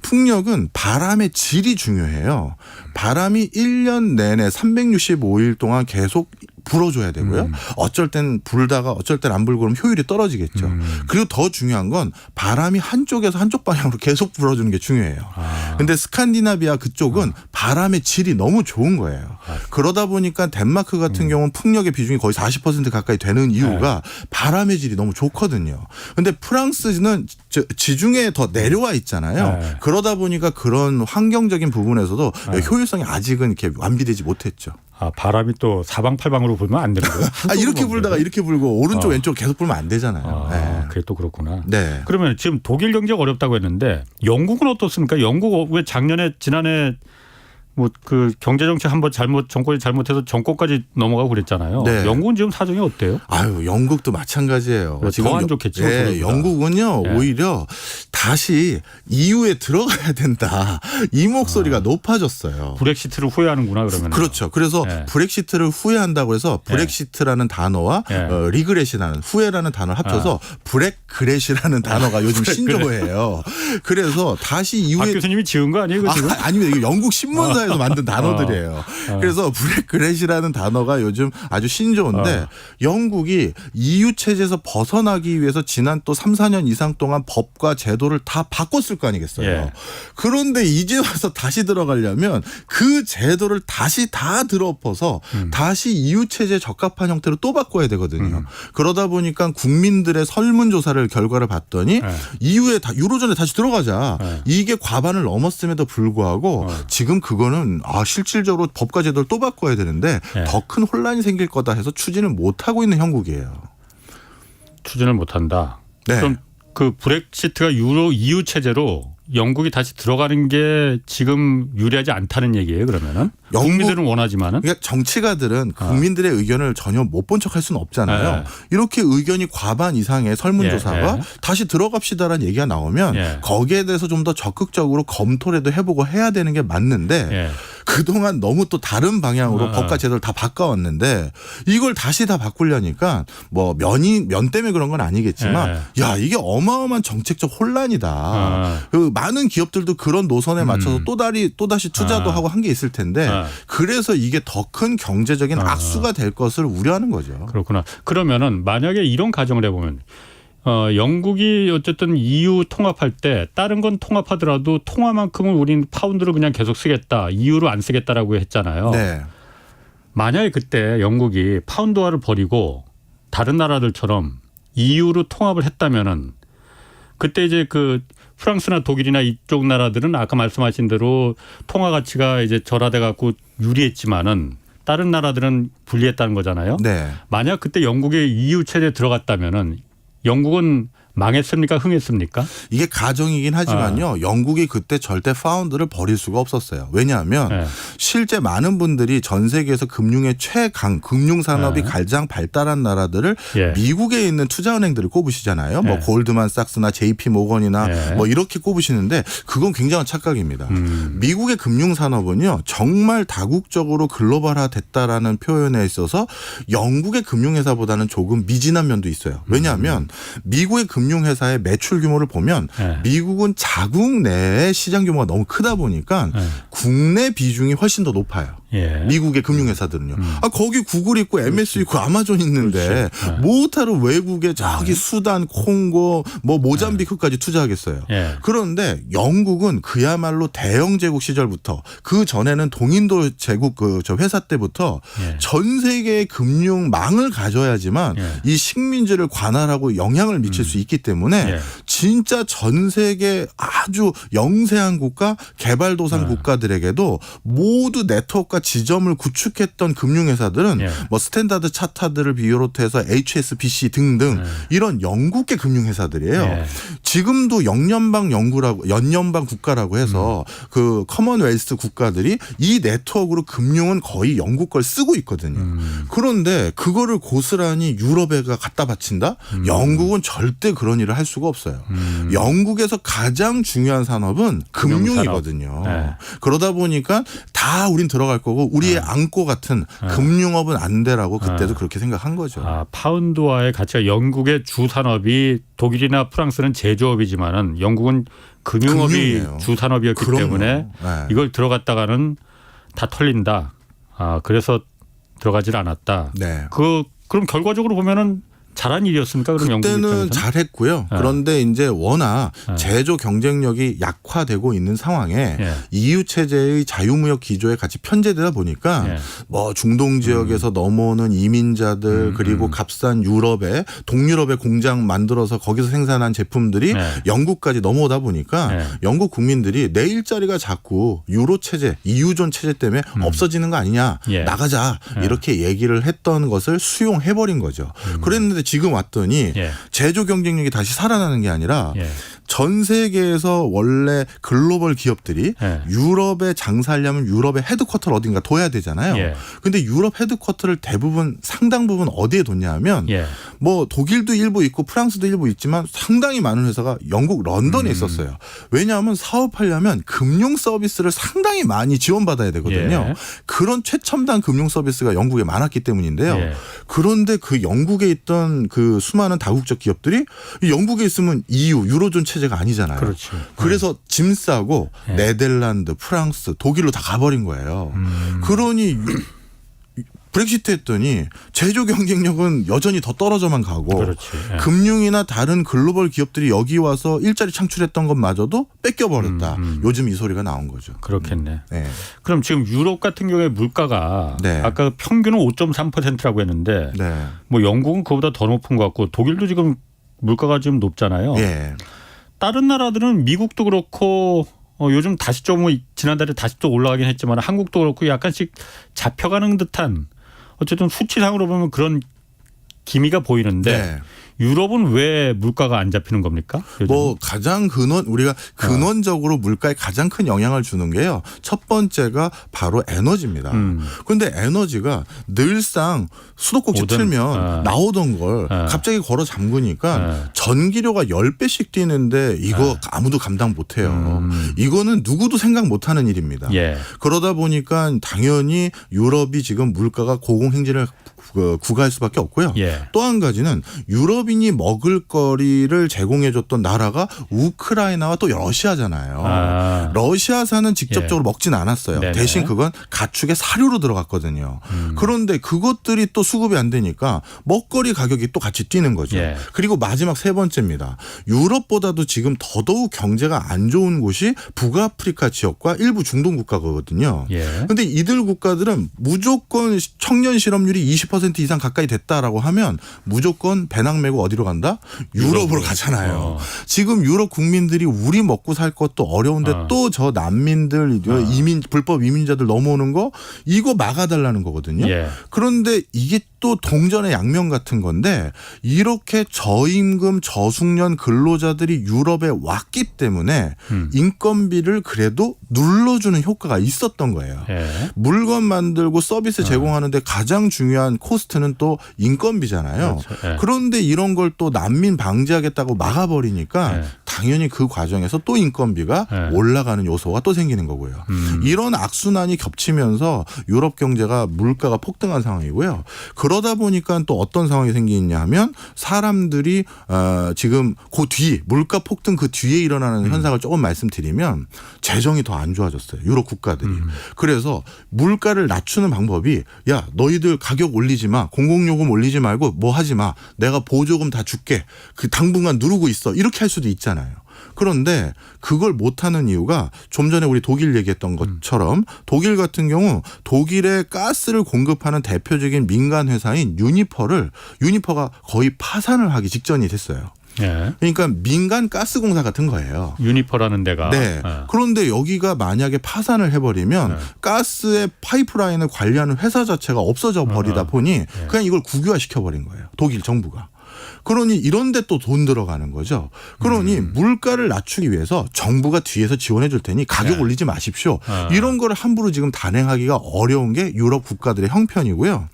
풍력은 바람의 질이 중요해요. 바람이 1년 내내 365일 동안 계속 불어줘야 되고요. 어쩔 땐 불다가 어쩔 땐 안 불고 그러면 효율이 떨어지겠죠. 그리고 더 중요한 건 바람이 한쪽에서 한쪽 방향으로 계속 불어주는 게 중요해요. 근데 스칸디나비아 그쪽은 바람의 질이 너무 좋은 거예요. 그러다 보니까 덴마크 같은 경우는 풍력의 비중이 거의 40% 가까이 되는 이유가 바람의 질이 너무 좋거든요. 근데 프랑스는 지중해에 더 내려와 있잖아요. 그러다 보니까 그런 환경적인 부분에서도 효율성이 아직은 이렇게 완비되지 못했죠. 바람이 또 사방팔방으로 불면 안 되는 거예요? 이렇게 불다가 이렇게 불고 오른쪽 왼쪽 계속 불면 안 되잖아요. 그게 또 그렇구나. 네. 그러면 지금 독일 경제가 어렵다고 했는데 영국은 어떻습니까? 영국 왜 지난해 뭐 그 경제 정책 한번 정권이 잘못해서 정권까지 넘어가고 그랬잖아요. 네. 영국은 지금 사정이 어때요? 영국도 마찬가지예요. 더 안 좋겠죠. 네, 영국은요 오히려 다시 EU에 들어가야 된다. 이 목소리가 높아졌어요. 브렉시트를 후회하는구나 그러면. 그렇죠. 그래서 브렉시트를 후회한다고 해서 브렉시트라는 단어와 리그렛이라는 후회라는 단어를 합쳐서 브렉그렛이라는 단어가 요즘 신조어예요. 그래서 다시 EU에 박 교수님이 지은 거 아니에요? 지금? 아닙니다. 이거 영국 신문사에서 만든 단어들이에요. 그래서 브렉그렛이라는 단어가 요즘 아주 신조어인데 영국이 EU 체제에서 벗어나기 위해서 지난 또 3, 4년 이상 동안 법과 제도를 다 바꿨을 거 아니겠어요. 그런데 이제 와서 다시 들어가려면 그 제도를 다시 다 들어엎어서 다시 EU 체제에 적합한 형태로 또 바꿔야 되거든요. 그러다 보니까 국민들의 설문조사를 결과를 봤더니 EU에 유로존에 다시 들어가자. 이게 과반을 넘었음에도 불구하고 지금 그거는 실질적으로 법과 제도를 또 바꿔야 되는데 더 큰 혼란이 생길 거다 해서 추진을 못하고 있는 형국이에요. 추진을 못한다. 네. 그럼 그 브렉시트가 EU 체제로 영국이 다시 들어가는 게 지금 유리하지 않다는 얘기예요. 그러면은 국민들은 원하지만은. 그러니까 정치가들은 국민들의 의견을 전혀 못 본 척할 수는 없잖아요. 이렇게 의견이 과반 이상의 설문조사가 다시 들어갑시다라는 얘기가 나오면 거기에 대해서 좀 더 적극적으로 검토라도 해보고 해야 되는 게 맞는데 그동안 너무 또 다른 방향으로 법과 제도를 다 바꿔왔는데 이걸 다시 다 바꾸려니까 뭐 면 때문에 그런 건 아니겠지만 야 이게 어마어마한 정책적 혼란이다. 많은 기업들도 그런 노선에 맞춰서 또다시 투자도 하고 한 게 있을 텐데 그래서 이게 더 큰 경제적인 악수가 될 것을 우려하는 거죠. 그렇구나. 그러면은 만약에 이런 가정을 해보면 영국이 어쨌든 EU 통합할 때 다른 건 통합하더라도 통화만큼은 우린 파운드를 그냥 계속 쓰겠다. EU를 안 쓰겠다라고 했잖아요. 네. 만약에 그때 영국이 파운드화를 버리고 다른 나라들처럼 EU로 통합을 했다면은 그때 이제 그 프랑스나 독일이나 이쪽 나라들은 아까 말씀하신 대로 통화 가치가 이제 절하돼 갖고 유리했지만은 다른 나라들은 불리했다는 거잖아요. 네. 만약 그때 영국이 EU 체제에 들어갔다면은 영국은 망했습니까? 흥했습니까? 이게 가정이긴 하지만요. 영국이 그때 절대 파운드를 버릴 수가 없었어요. 왜냐하면 실제 많은 분들이 전 세계에서 금융의 최강, 금융산업이 가장 발달한 나라들을 미국에 있는 투자은행들을 꼽으시잖아요. 뭐 골드만삭스나 JP 모건이나 뭐 이렇게 꼽으시는데 그건 굉장한 착각입니다. 미국의 금융산업은요. 정말 다국적으로 글로벌화 됐다라는 표현에 있어서 영국의 금융회사보다는 조금 미진한 면도 있어요. 왜냐하면 미국의 금융회사의 매출 규모를 보면 미국은 자국 내의 시장 규모가 너무 크다 보니까 국내 비중이 훨씬 더 높아요. 예. 미국의 금융회사들은요. 거기 구글 있고 MS 있고 아마존 있는데 뭐하러 외국에 저기 수단, 콩고, 뭐 모잠비크까지 투자하겠어요. 예. 그런데 영국은 그야말로 대영 제국 시절부터 그 전에는 동인도 제국 저 회사 때부터 예. 전 세계의 금융망을 가져야지만 예. 이 식민지를 관할하고 영향을 미칠 수 있기 때문에 예. 진짜 전 세계 아주 영세한 국가, 개발도상 국가들에게도 모두 네트워크가 지점을 구축했던 금융회사들은 예. 뭐 스탠다드 차타드를 비롯해서 HSBC 등등 이런 영국계 금융회사들이에요. 예. 지금도 연연방 국가라고 해서 그 커먼웰스 국가들이 이 네트워크로 금융은 거의 영국 걸 쓰고 있거든요. 그런데 그거를 고스란히 유럽에가 갖다 바친다? 영국은 절대 그런 일을 할 수가 없어요. 영국에서 가장 중요한 산업은 금융이거든요. 네. 그러다 보니까 다 우린 들어갈 거고 우리의 안고 같은 금융업은 안 되라고 그때도 그렇게 생각한 거죠. 아, 파운드화의 가치가 영국의 주 산업이 독일이나 프랑스는 제조업이지만은 영국은 금융업이 금융이에요. 주 산업이었기 그럼요. 때문에 네. 이걸 들어갔다가는 다 털린다. 아, 그래서 들어가질 않았다. 네. 그럼 결과적으로 보면은 잘한 일이었습니까? 그럼 영국 그때는 입장에서는? 잘했고요. 그런데 이제 워낙 제조 경쟁력이 약화되고 있는 상황에 예. EU 체제의 자유무역 기조에 같이 편제되다 보니까 예. 뭐 중동 지역에서 넘어오는 이민자들 그리고 값싼 유럽에 동유럽에 공장 만들어서 거기서 생산한 제품들이 예. 영국까지 넘어오다 보니까 예. 영국 국민들이 내 일자리가 자꾸 유로 체제, EU존 체제 때문에 없어지는 거 아니냐. 예. 나가자. 이렇게 얘기를 했던 것을 수용해버린 거죠. 그랬는데 지금 왔더니 예. 제조 경쟁력이 다시 살아나는 게 아니라 예. 전 세계에서 원래 글로벌 기업들이 예. 유럽에 장사하려면 유럽의 헤드쿼터를 어딘가 둬야 되잖아요. 예. 근데 유럽 헤드쿼터를 대부분 상당 부분 어디에 뒀냐 하면 예. 뭐 독일도 일부 있고 프랑스도 일부 있지만 상당히 많은 회사가 영국 런던에 있었어요. 왜냐하면 사업하려면 금융 서비스를 상당히 많이 지원받아야 되거든요. 예. 그런 최첨단 금융 서비스가 영국에 많았기 때문인데요. 예. 그런데 그 영국에 있던 그 수많은 다국적 기업들이 영국에 있으면 EU, 유로존 체제가 아니잖아요. 그렇지. 그래서 짐 싸고 예. 네덜란드, 프랑스, 독일로 다 가버린 거예요. 그러니 브렉시트 했더니 제조 경쟁력은 여전히 더 떨어져만 가고 그렇지. 예. 금융이나 다른 글로벌 기업들이 여기 와서 일자리 창출했던 것마저도 뺏겨버렸다. 요즘 이 소리가 나온 거죠. 그렇겠네. 네. 그럼 지금 유럽 같은 경우에 물가가 네. 아까 평균은 5.3%라고 했는데 네. 뭐 영국은 그보다 더 높은 것 같고 독일도 지금 물가가 지금 높잖아요. 예. 다른 나라들은 미국도 그렇고 요즘 다시 좀 지난달에 다시 또 올라가긴 했지만 한국도 그렇고 약간씩 잡혀가는 듯한 어쨌든 수치상으로 보면 그런 기미가 보이는데 네. 유럽은 왜 물가가 안 잡히는 겁니까? 요즘? 뭐 가장 우리가 근원적으로 물가에 가장 큰 영향을 주는 게요. 첫 번째가 바로 에너지입니다. 그런데 에너지가 늘상 수도꼭지 오던, 틀면 나오던 걸 갑자기 걸어 잠그니까 전기료가 10배씩 뛰는데 이거 아무도 감당 못해요. 이거는 누구도 생각 못하는 일입니다. 예. 그러다 보니까 당연히 유럽이 지금 물가가 고공행진을 구가할 수밖에 없고요. 예. 또 한 가지는 유럽인이 먹을거리를 제공해줬던 나라가 우크라이나와 또 러시아잖아요. 러시아산은 직접적으로 먹진 않았어요. 네네. 대신 그건 가축의 사료로 들어갔거든요. 그런데 그것들이 또 수급이 안 되니까 먹거리 가격이 또 같이 뛰는 거죠. 예. 그리고 마지막 세 번째입니다. 유럽보다도 지금 더더욱 경제가 안 좋은 곳이 북아프리카 지역과 일부 중동 국가거든요. 그런데 예. 이들 국가들은 무조건 청년 실업률이 20% 이상 가까이 됐다라고 하면 무조건 배낭 메고 어디로 간다? 유럽으로 가잖아요. 지금 유럽 국민들이 우리 먹고 살 것도 어려운데 또 저 난민들, 불법 이민자들 넘어오는 거 이거 막아달라는 거거든요. 예. 그런데 이게 또 동전의 양면 같은 건데 이렇게 저임금 저숙련 근로자들이 유럽에 왔기 때문에 인건비를 그래도 눌러주는 효과가 있었던 거예요. 예. 물건 만들고 서비스 제공하는데 가장 중요한 코스트는 또 인건비잖아요. 그렇죠. 예. 그런데 이런 걸 또 난민 방지하겠다고 막아버리니까 예. 당연히 그 과정에서 또 인건비가 올라가는 요소가 또 생기는 거고요. 이런 악순환이 겹치면서 유럽 경제가 물가가 폭등한 상황이고요. 그러다 보니까 또 어떤 상황이 생기냐 하면 사람들이 지금 그 뒤 물가 폭등 그 뒤에 일어나는 현상을 조금 말씀드리면 재정이 더 안 좋아졌어요. 유럽 국가들이. 그래서 물가를 낮추는 방법이 야 너희들 가격 올리지 마. 공공요금 올리지 말고 뭐 하지 마. 내가 보조금 다 줄게. 그 당분간 누르고 있어. 이렇게 할 수도 있잖아요. 그런데 그걸 못하는 이유가 좀 전에 우리 독일 얘기했던 것처럼 독일 같은 경우 독일에 가스를 공급하는 대표적인 민간 회사인 유니퍼가 거의 파산을 하기 직전이 됐어요. 예. 그러니까 민간 가스공사 같은 거예요. 유니퍼라는 데가. 네. 그런데 여기가 만약에 파산을 해버리면 가스의 파이프라인을 관리하는 회사 자체가 없어져 버리다 보니 그냥 이걸 국유화시켜버린 거예요. 독일 정부가. 그러니 이런 데 또 돈 들어가는 거죠. 그러니 물가를 낮추기 위해서 정부가 뒤에서 지원해 줄 테니 가격 올리지 마십시오. 이런 거를 함부로 지금 단행하기가 어려운 게 유럽 국가들의 형편이고요.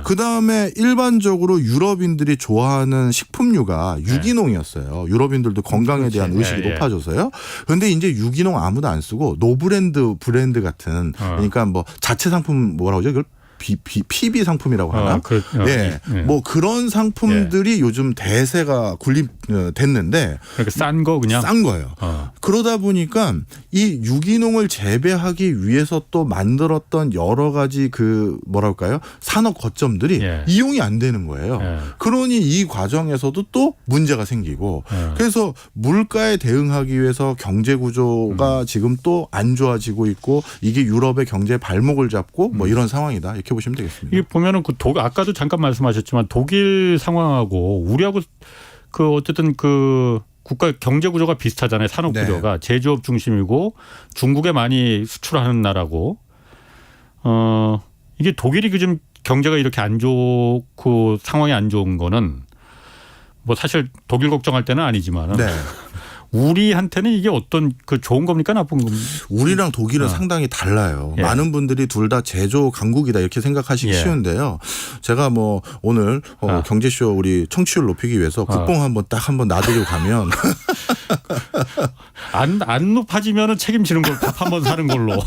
그다음에 일반적으로 유럽인들이 좋아하는 식품류가 유기농이었어요. 유럽인들도 건강에 대한 의식이 높아져서요. 그런데 이제 유기농 아무도 안 쓰고 노브랜드 브랜드 같은 그러니까 뭐 자체 상품 뭐라고 하죠? 이걸 PB 상품이라고 하나? 예. 뭐 그런 상품들이 요즘 대세가 군립됐는데. 그러니까 싼 거 그냥? 싼 거예요. 그러다 보니까 이 유기농을 재배하기 위해서 또 만들었던 여러 가지 그 뭐랄까요? 산업 거점들이 이용이 안 되는 거예요. 그러니 이 과정에서도 또 문제가 생기고 그래서 물가에 대응하기 위해서 경제 구조가 지금 또 안 좋아지고 있고 이게 유럽의 경제의 발목을 잡고 뭐 이런 상황이다. 이렇게 보시면 되겠습니다. 이게 보면은 그 아까도 잠깐 말씀하셨지만 독일 상황하고 우리하고 그 어쨌든 그 국가 경제 구조가 비슷하잖아요. 산업 구조가 제조업 중심이고 중국에 많이 수출하는 나라고. 이게 독일이 그 지금 경제가 이렇게 안 좋고 상황이 안 좋은 거는 뭐 사실 독일 걱정할 때는 아니지만은. 우리한테는 이게 어떤 그 좋은 겁니까 나쁜 겁니까? 우리랑 독일은 상당히 달라요. 많은 분들이 둘 다 제조 강국이다 이렇게 생각하시기 쉬운데요. 제가 뭐 오늘 경제쇼 우리 청취율 높이기 위해서 국뽕 한번 놔드리고 가면 안 높아지면은 책임지는 걸 밥 한번 사는 걸로.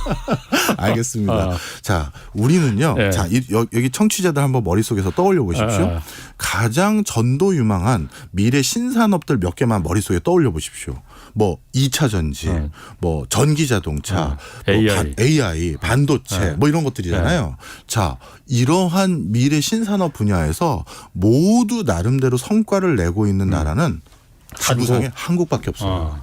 알겠습니다. 자, 우리는요. 자, 여기 청취자들 한번 머릿속에서 떠올려 보십시오. 가장 전도 유망한 미래 신산업들 몇 개만 머릿속에 떠올려 보십시오. 뭐 2차 전지, 뭐 전기 자동차, AI, 반도체 뭐 이런 것들이잖아요. 자, 이러한 미래 신산업 분야에서 모두 나름대로 성과를 내고 있는 나라는 지구상에 한국밖에 없어요.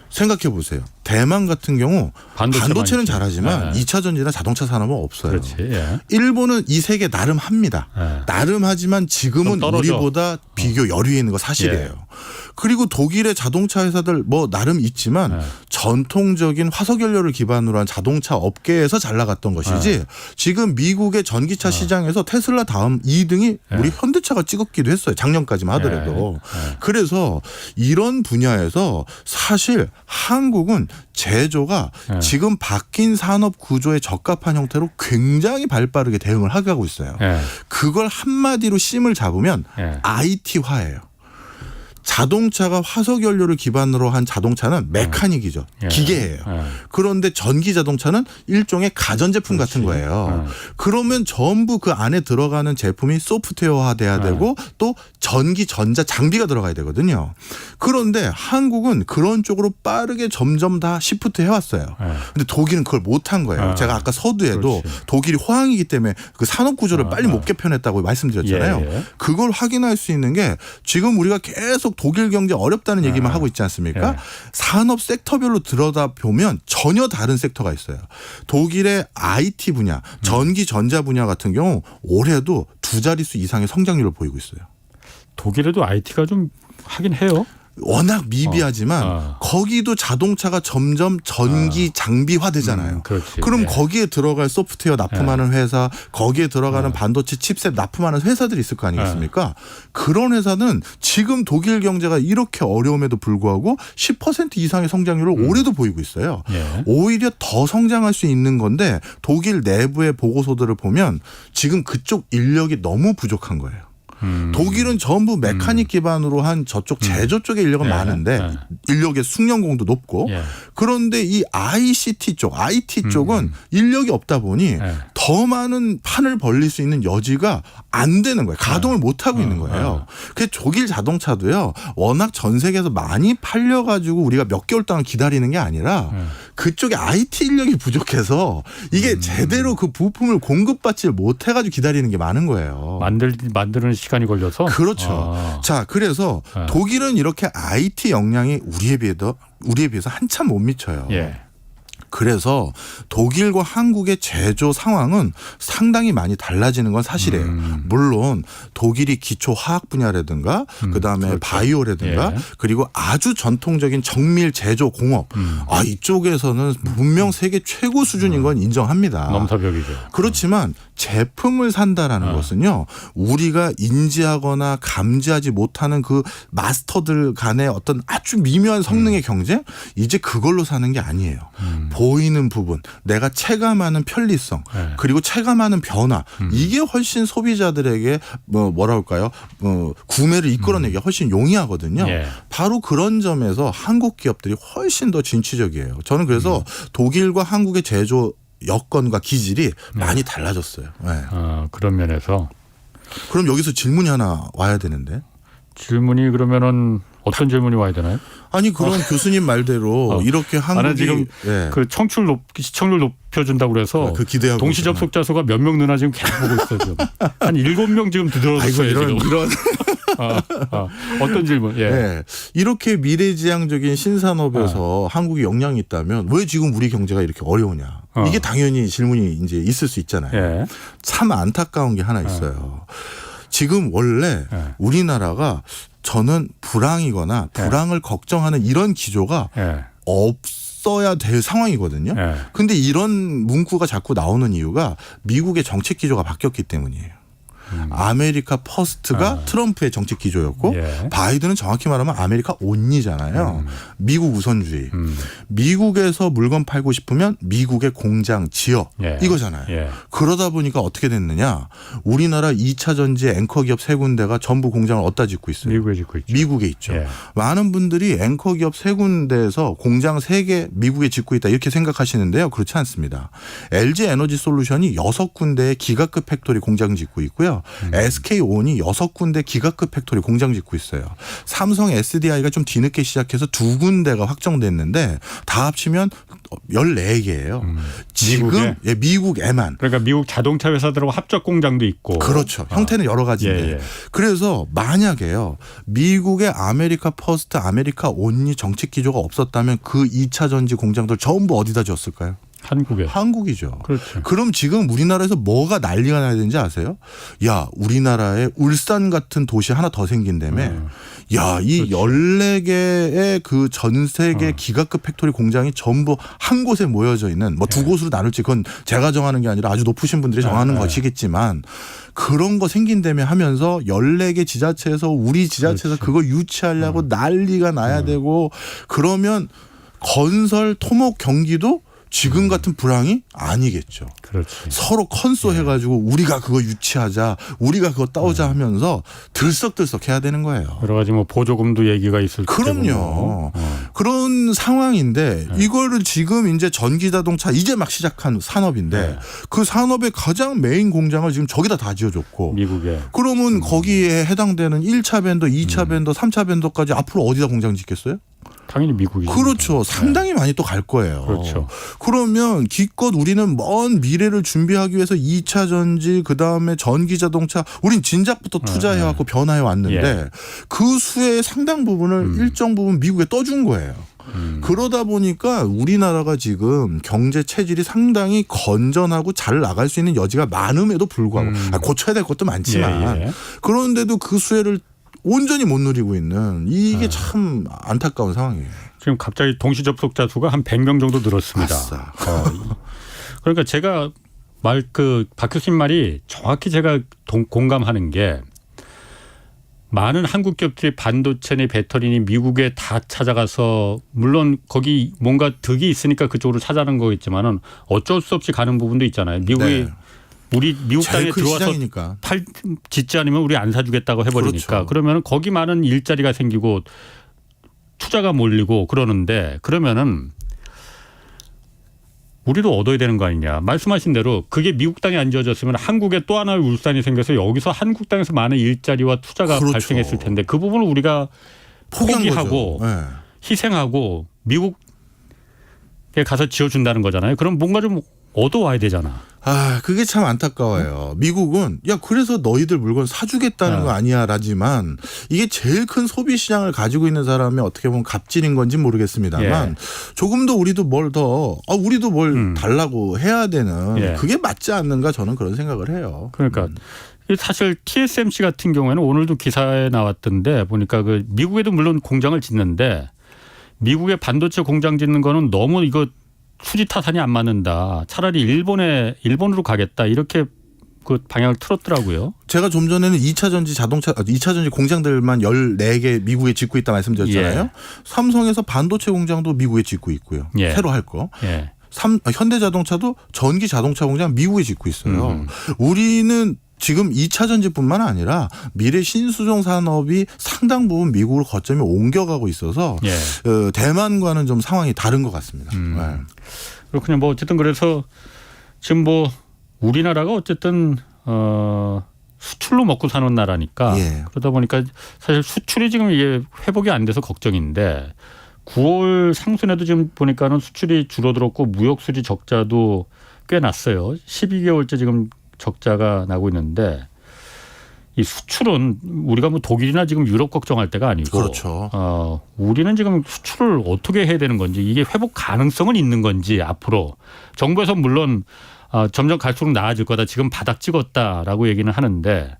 생각해 보세요. 대만 같은 경우 반도체는 잘하지만 2차 전지나 자동차 산업은 없어요. 일본은 이 세계 나름 합니다. 나름 하지만 지금은 우리보다 비교 여류에 있는 거 사실이에요. 그리고 독일의 자동차 회사들 뭐 나름 있지만 전통적인 화석연료를 기반으로 한 자동차 업계에서 잘 나갔던 것이지 지금 미국의 전기차 시장에서 테슬라 다음 2등이 우리 현대차가 찍었기도 했어요. 작년까지만 하더라도. 그래서 이런 분야에서 사실 한국은 제조가 지금 바뀐 산업 구조에 적합한 형태로 굉장히 발빠르게 대응을 하고 있어요. 그걸 한마디로 심을 잡으면 IT화예요. 자동차가 화석연료를 기반으로 한 자동차는 메카닉이죠. 기계예요. 그런데 전기 자동차는 일종의 가전제품 같은 거예요. 그러면 전부 그 안에 들어가는 제품이 소프트웨어화돼야 되고 또 전기 전자 장비가 들어가야 되거든요. 그런데 한국은 그런 쪽으로 빠르게 점점 다 시프트 해왔어요. 근데 독일은 그걸 못한 거예요. 제가 아까 서두에도 독일이 호황이기 때문에 그 산업 구조를 빨리 못 개편했다고 말씀드렸잖아요. 그걸 확인할 수 있는 게 지금 우리가 계속 독일 경제 어렵다는 얘기만 하고 있지 않습니까? 산업 섹터별로 들여다보면 전혀 다른 섹터가 있어요. 독일의 IT 분야, 전기 전자 분야 같은 경우 올해도 2자릿수 이상의 성장률을 보이고 있어요. 독일에도 IT가 좀 하긴 해요. 워낙 미비하지만 거기도 자동차가 점점 전기 장비화 되잖아요. 그럼 거기에 들어갈 소프트웨어 납품하는 회사, 거기에 들어가는 반도체 칩셋 납품하는 회사들이 있을 거 아니겠습니까? 그런 회사는 지금 독일 경제가 이렇게 어려움에도 불구하고 10% 이상의 성장률을 올해도 보이고 있어요. 오히려 더 성장할 수 있는 건데 독일 내부의 보고서들을 보면 지금 그쪽 인력이 너무 부족한 거예요. 독일은 전부 메카닉 기반으로 한 저쪽 제조 쪽에 인력은 많은데 인력의 숙련공도 높고 그런데 이 ICT 쪽, IT 쪽은 인력이 없다 보니 더 많은 판을 벌릴 수 있는 여지가 안 되는 거예요. 가동을 못 하고 있는 거예요. 그래서 독일 자동차도요. 워낙 전 세계에서 많이 팔려가지고 우리가 몇 개월 동안 기다리는 게 아니라 그쪽에 IT 인력이 부족해서 이게 제대로 그 부품을 공급받지 못해가지고 기다리는 게 많은 거예요. 만드는 시간이 걸려서? 그렇죠. 자, 그래서 독일은 이렇게 IT 역량이 우리에 비해서 한참 못 미쳐요. 그래서 독일과 한국의 제조 상황은 상당히 많이 달라지는 건 사실이에요. 물론 독일이 기초 화학 분야라든가 그다음에 그렇죠. 바이오라든가 그리고 아주 전통적인 정밀 제조 공업 이쪽에서는 분명 세계 최고 수준인 건 인정합니다. 넘사벽이죠. 그렇지만 제품을 산다라는 것은요. 우리가 인지하거나 감지하지 못하는 그 마스터들 간의 어떤 아주 미묘한 성능의 경쟁 이제 그걸로 사는 게 아니에요. 보이는 부분, 내가 체감하는 편리성, 그리고 체감하는 변화 이게 훨씬 소비자들에게 뭐라 할까요? 구매를 이끌어내기가 훨씬 용이하거든요. 바로 그런 점에서 한국 기업들이 훨씬 더 진취적이에요. 저는 그래서 독일과 한국의 제조 여건과 기질이 많이 달라졌어요. 그런 면에서. 그럼 여기서 질문이 하나 와야 되는데. 질문이 그러면은 어떤 질문이 와야 되나요? 아니 그런 교수님 말대로 이렇게 한국이 지금 그 시청률 높여준다고 그래서 그 기대하고 동시 접속자 수가 몇 명 느나 지금 계속 보고 있어요. 지금. 한 7명 지금 들어왔어요. 이런 어떤 질문? 이렇게 미래지향적인 신산업에서 한국이 역량이 있다면 왜 지금 우리 경제가 이렇게 어려우냐? 이게 당연히 질문이 이제 있을 수 있잖아요. 참 안타까운 게 하나 있어요. 지금 원래 우리나라가 저는 불황이거나 불황을 걱정하는 이런 기조가 없어야 될 상황이거든요. 근데 이런 문구가 자꾸 나오는 이유가 미국의 정책 기조가 바뀌었기 때문이에요. 아메리카 퍼스트가 트럼프의 정책 기조였고 바이든은 정확히 말하면 아메리카 온리잖아요. 미국 우선주의. 미국에서 물건 팔고 싶으면 미국의 공장 지어 이거잖아요. 그러다 보니까 어떻게 됐느냐. 우리나라 2차 전지의 앵커 기업 3군데가 전부 공장을 어디다 짓고 있어요. 미국에 짓고 있죠. 미국에 있죠. 많은 분들이 앵커 기업 3군데에서 공장 3개 미국에 짓고 있다 이렇게 생각하시는데요. 그렇지 않습니다. LG 에너지 솔루션이 6군데의 기가급 팩토리 공장 짓고 있고요. SK온이 6군데 기가급 팩토리 공장 짓고 있어요. 삼성 SDI가 좀 뒤늦게 시작해서 2군데가 확정됐는데 다 합치면 14개예요. 지금 미국에만. 그러니까 미국 자동차 회사들하고 합작 공장도 있고. 그렇죠. 형태는 여러 가지인데. 그래서 만약에요. 미국의 아메리카 퍼스트, 아메리카 온리 정책 기조가 없었다면 그 2차 전지 공장들 전부 어디다 줬을까요? 한국이죠. 그렇죠. 그럼 지금 우리나라에서 뭐가 난리가 나야 되는지 아세요? 야, 우리나라에 울산 같은 도시 하나 더 생긴다며. 야, 이 14개의 그 전 세계 기가급 팩토리 공장이 전부 한 곳에 모여져 있는 뭐 두 곳으로 나눌지 그건 제가 정하는 게 아니라 아주 높으신 분들이 정하는 것이겠지만 그런 거 생긴다며 하면서 14개 지자체에서 우리 지자체에서 그걸 유치하려고 난리가 나야 되고 그러면 건설 토목 경기도 지금 같은 불황이 아니겠죠. 그렇지. 서로 컨소해가지고 우리가 그거 유치하자, 우리가 그거 따오자 하면서 들썩들썩 해야 되는 거예요. 여러 가지 뭐 보조금도 얘기가 있을 테고. 그럼요. 그런 상황인데 이거를 지금 이제 전기자동차 이제 막 시작한 산업인데 그 산업의 가장 메인 공장을 지금 저기다 다 지어줬고. 미국에. 그러면 거기에 해당되는 1차 밴더, 2차 밴더, 3차 밴더까지 앞으로 어디다 공장 짓겠어요? 당연히 미국이죠. 그렇죠. 상당히 많이 또 갈 거예요. 그렇죠. 그러면 기껏 우리는 먼 미래를 준비하기 위해서 2차 전지 그다음에 전기 자동차 우린 진작부터 투자해 왔고 변화해 왔는데 그 수의 상당 부분을 일정 부분 미국에 떠준 거예요. 그러다 보니까 우리나라가 지금 경제 체질이 상당히 건전하고 잘 나갈 수 있는 여지가 많음에도 불구하고 고쳐야 될 것도 많지만 그런데도 그 수혜를 온전히 못 누리고 있는 이게 참 안타까운 상황이에요. 지금 갑자기 동시 접속자 수가 한 100명 정도 늘었습니다. 그러니까 제가 박 교수님 말이 정확히 제가 공감하는 게 많은 한국 기업들이 반도체니 배터리니 미국에 다 찾아가서 물론 거기 뭔가 득이 있으니까 그쪽으로 찾아가는 거겠지만은 어쩔 수 없이 가는 부분도 있잖아요. 미국이 우리 미국 땅에 제일 큰 들어와서 시장이니까. 짓지 않으면 우리 안 사주겠다고 해버리니까 그렇죠. 그러면 거기 많은 일자리가 생기고 투자가 몰리고 그러는데 그러면은 우리도 얻어야 되는 거 아니냐. 말씀하신 대로 그게 미국 땅에 안 지어졌으면 한국에 또 하나의 울산이 생겨서 여기서 한국 땅에서 많은 일자리와 투자가 그렇죠. 발생했을 텐데 그 부분을 우리가 포기하고 네. 희생하고 미국에 가서 지어준다는 거잖아요. 그럼 뭔가 좀 얻어와야 되잖아. 아, 그게 참 안타까워요. 미국은 야 그래서 너희들 물건 사주겠다는 거 아니야 라지만 이게 제일 큰 소비 시장을 가지고 있는 사람이 어떻게 보면 갑질인 건지 모르겠습니다만 예. 조금 더 우리도 우리도 뭘 달라고 해야 되는 예. 그게 맞지 않는가 저는 그런 생각을 해요. 그러니까 사실 TSMC 같은 경우에는 오늘도 기사에 나왔던데 보니까 그 미국에도 물론 공장을 짓는데 미국의 반도체 공장 짓는 거는 너무 이거 수지 타산이 안 맞는다. 차라리 일본으로 가겠다. 이렇게 그 방향을 틀었더라고요. 제가 좀 전에는 2차 전지 2차 전지 공장들만 14개 미국에 짓고 있다 말씀드렸잖아요. 예. 삼성에서 반도체 공장도 미국에 짓고 있고요. 예. 새로 할 거. 예. 현대자동차도 전기 자동차 공장 미국에 짓고 있어요. 우리는 지금 2차 전지뿐만 아니라 미래 신수종 산업이 상당 부분 미국으로 거점이 옮겨가고 있어서 예. 대만과는 좀 상황이 다른 것 같습니다. 네. 그렇군요. 뭐 어쨌든 그래서 지금 뭐 우리나라가 어쨌든 수출로 먹고 사는 나라니까 예. 그러다 보니까 사실 수출이 지금 이게 회복이 안 돼서 걱정인데 9월 상순에도 지금 보니까는 수출이 줄어들었고 무역 수지 적자도 꽤 났어요. 12개월째 지금 적자가 나고 있는데 이 수출은 우리가 뭐 독일이나 지금 유럽 걱정할 때가 아니고 그렇죠. 우리는 지금 수출을 어떻게 해야 되는 건지 이게 회복 가능성은 있는 건지 앞으로 정부에서 물론 점점 갈수록 나아질 거다. 지금 바닥 찍었다라고 얘기는 하는데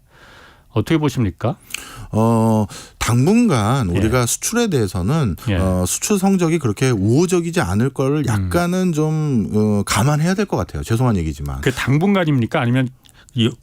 어떻게 보십니까? 당분간 우리가 수출에 대해서는 수출 성적이 그렇게 우호적이지 않을 거를 약간은 좀 감안해야 될 것 같아요. 죄송한 얘기지만. 그 당분간입니까? 아니면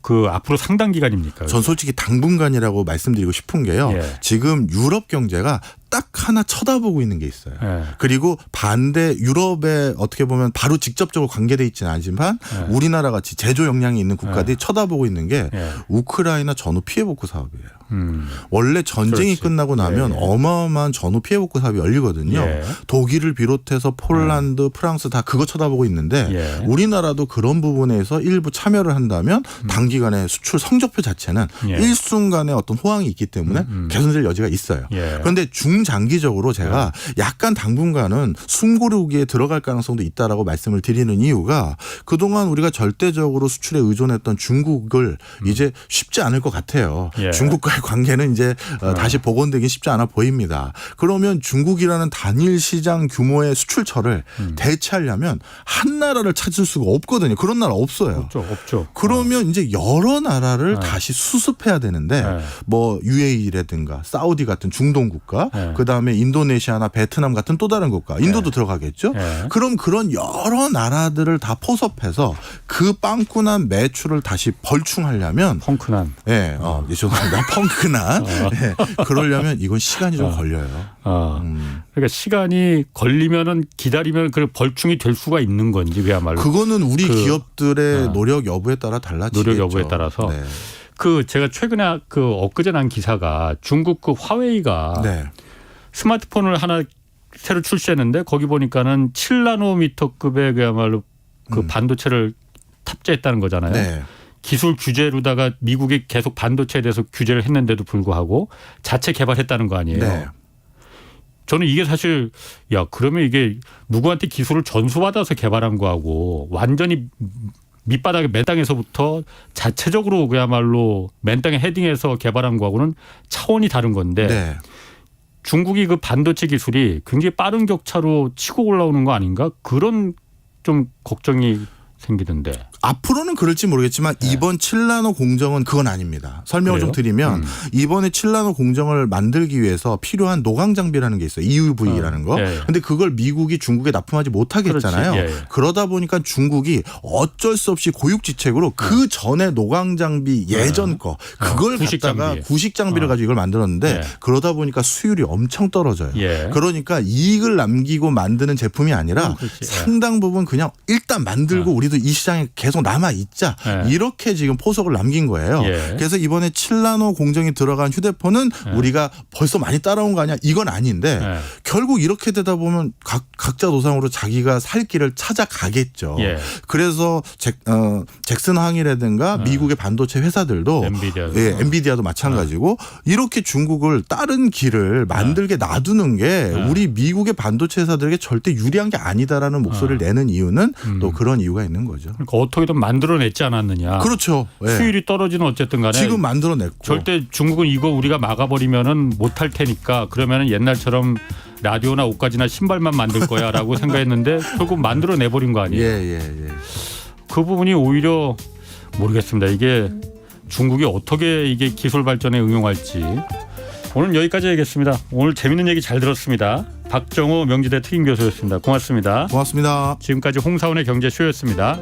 그 앞으로 상당 기간입니까? 전 솔직히 당분간이라고 말씀드리고 싶은 게요. 예. 지금 유럽 경제가 딱 하나 쳐다보고 있는 게 있어요. 예. 그리고 반대 유럽에 어떻게 보면 바로 직접적으로 관계돼 있지는 않지만 우리나라 같이 제조 역량이 있는 국가들이 쳐다보고 있는 게 우크라이나 전후 피해복구 사업이에요. 원래 전쟁이 그렇지. 끝나고 나면 어마어마한 전후 피해복구 사업이 열리거든요. 예. 독일을 비롯해서 폴란드, 프랑스 다 그거 쳐다보고 있는데 우리나라도 그런 부분에서 일부 참여를 한다면 단기간에 수출 성적표 자체는 일순간에 어떤 호황이 있기 때문에 개선될 여지가 있어요. 그런데 중장기적으로 제가 약간 당분간은 숨고르기에 들어갈 가능성도 있다라고 말씀을 드리는 이유가 그동안 우리가 절대적으로 수출에 의존했던 중국을 이제 쉽지 않을 것 같아요. 중국과의 관계는 이제 다시 복원되기 쉽지 않아 보입니다. 그러면 중국이라는 단일 시장 규모의 수출처를 대체하려면 한 나라를 찾을 수가 없거든요. 그런 나라 없어요. 없죠. 그러면 이제 여러 나라를 다시 수습해야 되는데 뭐 UAE라든가 사우디 같은 중동 국가 그다음에 인도네시아나 베트남 같은 또 다른 국가 인도도 들어가겠죠. 그럼 그런 여러 나라들을 다 포섭해서 그 빵꾸난 매출을 다시 벌충하려면 펑크난. 죄송합니다. 펑크난. 그러려면 이건 시간이 좀 걸려요. 그러니까 시간이 걸리면은 기다리면 그 벌충이 될 수가 있는 건지 그야말로. 그거는 우리 기업들의 노력 여부에 따라 달라지겠죠. 노력 여부에 따라서. 네. 그 제가 최근에 그 엊그제 난 기사가 중국 그 화웨이가 스마트폰을 하나 새로 출시했는데 거기 보니까는 7나노미터급의 그야말로 그 반도체를 탑재했다는 거잖아요. 기술 규제로다가 미국이 계속 반도체에 대해서 규제를 했는데도 불구하고 자체 개발했다는 거 아니에요. 저는 이게 사실 그러면 이게 누구한테 기술을 전수받아서 개발한 거하고 완전히 밑바닥에 맨 땅에서부터 자체적으로 그야말로 맨 땅에 헤딩해서 개발한 거하고는 차원이 다른 건데 중국이 그 반도체 기술이 굉장히 빠른 격차로 치고 올라오는 거 아닌가? 그런 좀 걱정이 생기던데. 앞으로는 그럴지 모르겠지만 이번 7나노 공정은 그건 아닙니다. 설명을 좀 드리면 이번에 7나노 공정을 만들기 위해서 필요한 노광 장비라는 게 있어요. EUV라는 거. 근데 그걸 미국이 중국에 납품하지 못하게 했잖아요. 그러다 보니까 중국이 어쩔 수 없이 고육지책으로 그 전에 노광 장비 예전 거 그걸 갖다가 구식 장비를 가지고 이걸 만들었는데 그러다 보니까 수율이 엄청 떨어져요. 그러니까 이익을 남기고 만드는 제품이 아니라 상당 부분 그냥 일단 만들고 우리도 우리도 이 시장에 계속 남아 있자 예. 이렇게 지금 포석을 남긴 거예요. 예. 그래서 이번에 7나노 공정이 들어간 휴대폰은 예. 우리가 벌써 많이 따라온 거 아니야? 이건 아닌데 예. 결국 이렇게 되다 보면 각자 노상으로 자기가 살 길을 찾아가겠죠. 예. 그래서 잭슨 항이라든가 미국의 반도체 회사들도 엔비디아도 마찬가지고 이렇게 중국을 다른 길을 만들게 놔두는 게 우리 미국의 반도체 회사들에게 절대 유리한 게 아니다라는 목소리를 내는 이유는 또 그런 이유가 있는 거죠. 그러니까 어떻게든 만들어냈지 않았느냐. 그렇죠. 예. 수율이 떨어지는 어쨌든 간에 지금 만들어냈고. 절대 중국은 이거 우리가 막아버리면은 못할 테니까 그러면은 옛날처럼 라디오나 옷가지나 신발만 만들 거야라고 생각했는데 결국 만들어내버린 거 아니에요. 예. 그 부분이 오히려 모르겠습니다. 이게 중국이 어떻게 이게 기술 발전에 응용할지. 오늘 여기까지 하겠습니다. 오늘 재밌는 얘기 잘 들었습니다. 박정호 명지대 특임교수였습니다. 고맙습니다. 고맙습니다. 지금까지 홍사훈의 경제쇼였습니다.